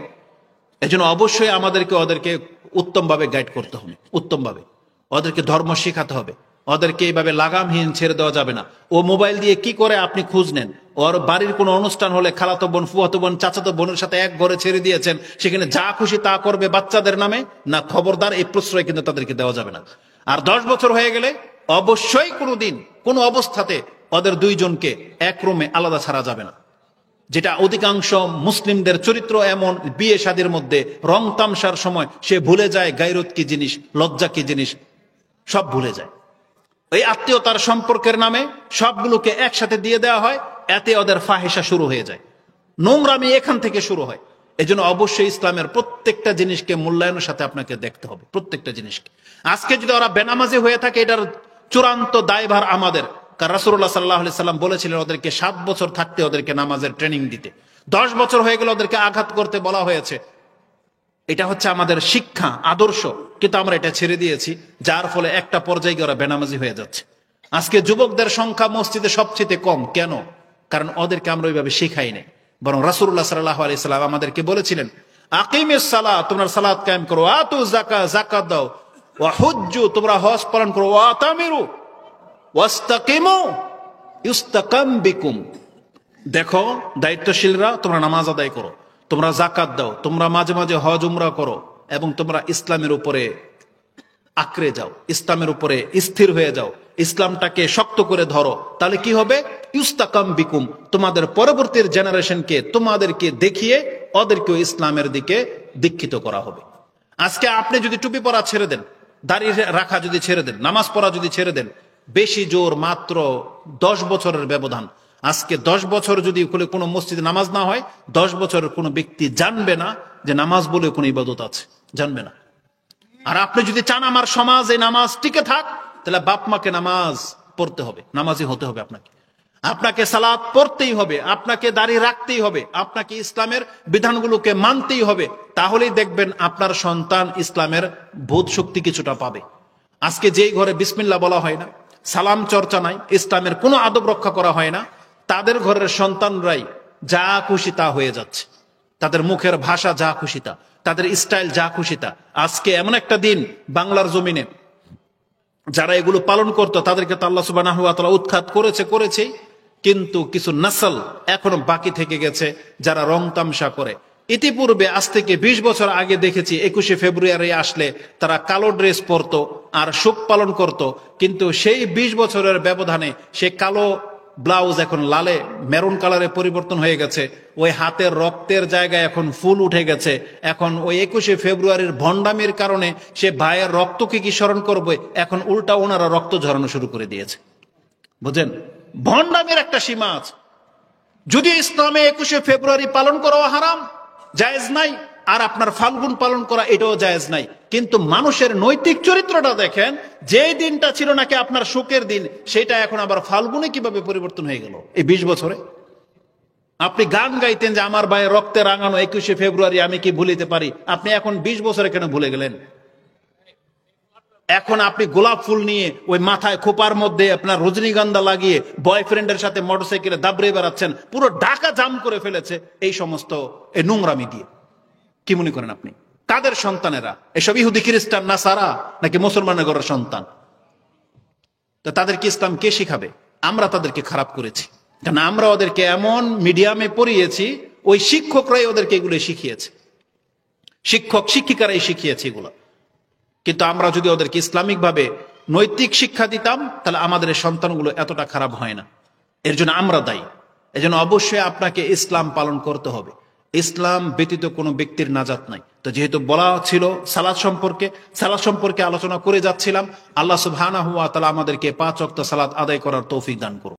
A: এজন্য অবশ্যই আমাদেরকে ওদেরকে উত্তমভাবে গাইড করতে হবে, উত্তমভাবে ওদেরকে ধর্ম শেখাতে হবে। ওদেরকে এইভাবে লাগামহীন ছেড়ে দেওয়া যাবে না। ও মোবাইল দিয়ে কি করে আপনি খোঁজ নেন। ওর বাড়ির কোনো অনুষ্ঠান হলে খালাতো বোন, ফুয়াতো বোন, চাচাতো বোনের সাথে এক ঘরে ছেড়ে দিয়েছেন, সেখানে যা খুশি তা করবে বাচ্চাদের নামে, না, খবরদার, এই প্রশ্রয় কিন্তু তাদেরকে দেওয়া যাবে না। আর 10 বছর হয়ে গেলে অবশ্যই কোনোদিন কোনো অবস্থাতে ওদের দুইজনকে এক রুমে আলাদা ছাড়া যাবে না। যেটা অধিকাংশ মুসলিমদের চরিত্র এমন, বিয়ে শাদীর মধ্যে রং তামসার সময় সে ভুলে যায় গায়রত কি জিনিস, লজ্জা কি জিনিস, সব ভুলে যায়। এই আত্মীয়তার সম্পর্কের নামে সবগুলোকে একসাথে দিয়ে দেওয়া হয়, এতে ওদের ফাহিশা শুরু হয়ে যায়, নোংরামি এখান থেকে শুরু হয়। এজন্য অবশ্যই ইসলামের প্রত্যেকটা জিনিসকে মূল্যায়নের সাথে আপনাকে দেখতে হবে, প্রত্যেকটা জিনিসকে। আজকে যদি ওরা বেনামাজি হয়ে থাকে, এটার চূড়ান্ত দায়ভার আমাদের। কারণ রাসূলুল্লাহ সাল্লাল্লাহু আলাইহি সাল্লাম বলেছিলেন ওদেরকে 7 বছর থাকতে ওদেরকে নামাজের ট্রেনিং দিতে। 10 বছর হয়ে গেলে ওদেরকে আঘাত করতে বলা হয়েছে। এটা হচ্ছে আমাদের শিক্ষা, আদর্শ, কিন্তু আমরা এটা ছেড়ে দিয়েছি, যার ফলে একটা পর্যায়ে ওরা বেনামাজি হয়ে যাচ্ছে। আজকে যুবকদের সংখ্যা মসজিদে সবচেয়ে কম। কেন? কারণ ওদেরকে আমরা ওইভাবে শিখাই নাই। বরং রাসূলুল্লাহ সাল্লাল্লাহু আলাইহি সাল্লাম আমাদেরকে বলেছিলেন, আকিমিস সালাত, তোমরা সালাত কায়েম করো, আতু যাকাত, যাকাত দাও, ওয়া হুজ্জু, তোমরা হজ পালন করো, ওয়া তামিরু ওয়াস্তাকিমু ইউস্তাকাম বিকুম। দেখো দায়িত্বশীলরা, তোমরা নামাজ আদায় করো, তোমরা যাকাত দাও, তোমরা মাঝে মাঝে হজ উমরা করো, এবং তোমরা ইসলামের উপরে আঁকড়ে যাও, ইসলামের উপরে স্থির হয়ে যাও, ইসলামটাকে শক্ত করে ধরো। তাহলে কি হবে? ইউস্তাকাম বিকুম, তোমাদের পরবর্তী জেনারেশনকে তোমাদেরকে দেখিয়ে ওদেরকেও ইসলামের দিকে দীক্ষিত করা হবে। আজকে আপনি যদি টুপি পরা ছেড়ে দেন, দাড়ি রাখা যদি ছেড়ে দেন, নামাজ পড়া যদি ছেড়ে দেন, বেশি জোর মাত্র 10 বছরের ব্যবধান। আজকে 10 বছর যদি কোনো মসজিদে নামাজ না হয়, 10 বছরের কোনো ব্যক্তি জানবে না যে নামাজ বলে কোনো ইবাদত আছে, জানবে না। আর আপনি যদি চান আমার সমাজে নামাজ টিকে থাক, তাহলে বাপ মাকে নামাজ পড়তে হবে, নামাজি হতে হবে। আপনাকে সালাত পড়তেই হবে, আপনাকে দাঁড়িয়ে রাখতেই হবে, আপনাকে ইসলামের বিধানগুলোকে মানতেই হবে। তাহলেই দেখবেন আপনার সন্তান ইসলামের বোধ শক্তি কিছুটা পাবে। আজকে যেই ঘরে বিসমিল্লাহ বলা হয় না, সালাম চর্চা নাই, ইসলামের কোনো আদব রক্ষা করা হয় না, তাদের ঘরের সন্তানরাই যা খুশি তা হয়ে যাচ্ছে। তাদের মুখের ভাষা যা খুশি তা, তাদের স্টাইল যা খুশি তা। আজকে এমন একটা দিন বাংলার জমিনে যারা এগুলো পালন করতো তাদেরকে তো আল্লাহ সুবহানাহু ওয়া তাআলা উৎখাত করেছেই, কিন্তু কিছু নসল এখনো বাকি থেকে গেছে যারা রং তামসা করে। ইতিপূর্বে আজ থেকে 20 বছর আগে দেখেছি 21শে ফেব্রুয়ারি আসলে তারা কালো ড্রেস পরতো আর শোক পালন করত, কিন্তু সেই 20 বছরের ব্যবধানে সে কালো ব্লাউজ এখন লালে মেরুন কালারে পরিবর্তন হয়ে গেছে। ওই হাতের রক্তের জায়গায় এখন ফুল উঠে গেছে। এখন ওই 21শে ফেব্রুয়ারির ভণ্ডামির কারণে সে ভাইয়ের রক্তকে কি স্মরণ করবে, এখন উল্টা ওনারা রক্ত ঝরানো শুরু করে দিয়েছে। বুঝেন, ভণ্ডামির একটা সীমা আছে। যদি ইসলামে 21শে ফেব্রুয়ারি পালন করা হারাম, জায়েজ নাই, আর আপনার ফাল্গুন পালন করা এটাও জায়েজ নাই, কিন্তু মানুষের নৈতিক চরিত্রটা দেখেন। যে দিনটা ছিল নাকি আপনার শোকের দিন, সেটা এখন আবার ফাল্গুনে কিভাবে পরিবর্তন হয়ে গেল এই 20 বছরে। আপনি গান গাইতেন যে আমার ভাইয়ের রক্তে রাঙানো 21শে ফেব্রুয়ারি আমি কি ভুলিতে পারি, আপনি এখন 20 বছরে কেন ভুলে গেলেন? এখন আপনি গোলাপ ফুল নিয়ে ওই মাথায় খোপার মধ্যে আপনার রজনীগন্ধা লাগিয়ে বয়ফ্রেন্ডের সাথে মোটরসাইকেলে দাবড়ে বেড়াচ্ছেন, পুরো ঢাকা জাম করে ফেলেছে এই সমস্ত এই নোংরামি দিয়ে। কি মনে করেন আপনি? কাদের সন্তানেরা এসব? ইহুদি, খ্রিস্টান, নাসারা, নাকি মুসলমানের ঘরের সন্তান? তো তাদেরকে ইসলাম কে শিখাবে? আমরা তাদেরকে খারাপ করেছি, কারণ আমরা ওদেরকে এমন মিডিয়ামে পড়িয়েছি, ওই শিক্ষকরাই ওদেরকে এগুলো শিখিয়েছে, শিক্ষক শিক্ষিকারাই শিখিয়েছে এগুলো। কিন্তু আমরা যদি ওদেরকে ইসলামিক ভাবে নৈতিক শিক্ষা দিতাম, তাহলে আমাদের এই সন্তানগুলো এতটা খারাপ হয় না। এর জন্য আমরা দায়ী। এজন্য অবশ্যই আপনাকে ইসলাম পালন করতে হবে। ইসলাম ব্যতীত কোনো ব্যক্তির নাজাত নাই। তো যেহেতু বলা ছিল সালাত সম্পর্কে আলোচনা করে যাচ্ছিলাম, আল্লাহ সুবহানাহু ওয়া তাআলা আমাদেরকে 5 ওয়াক্ত সালাত আদায় করার তৌফিক দান করুন।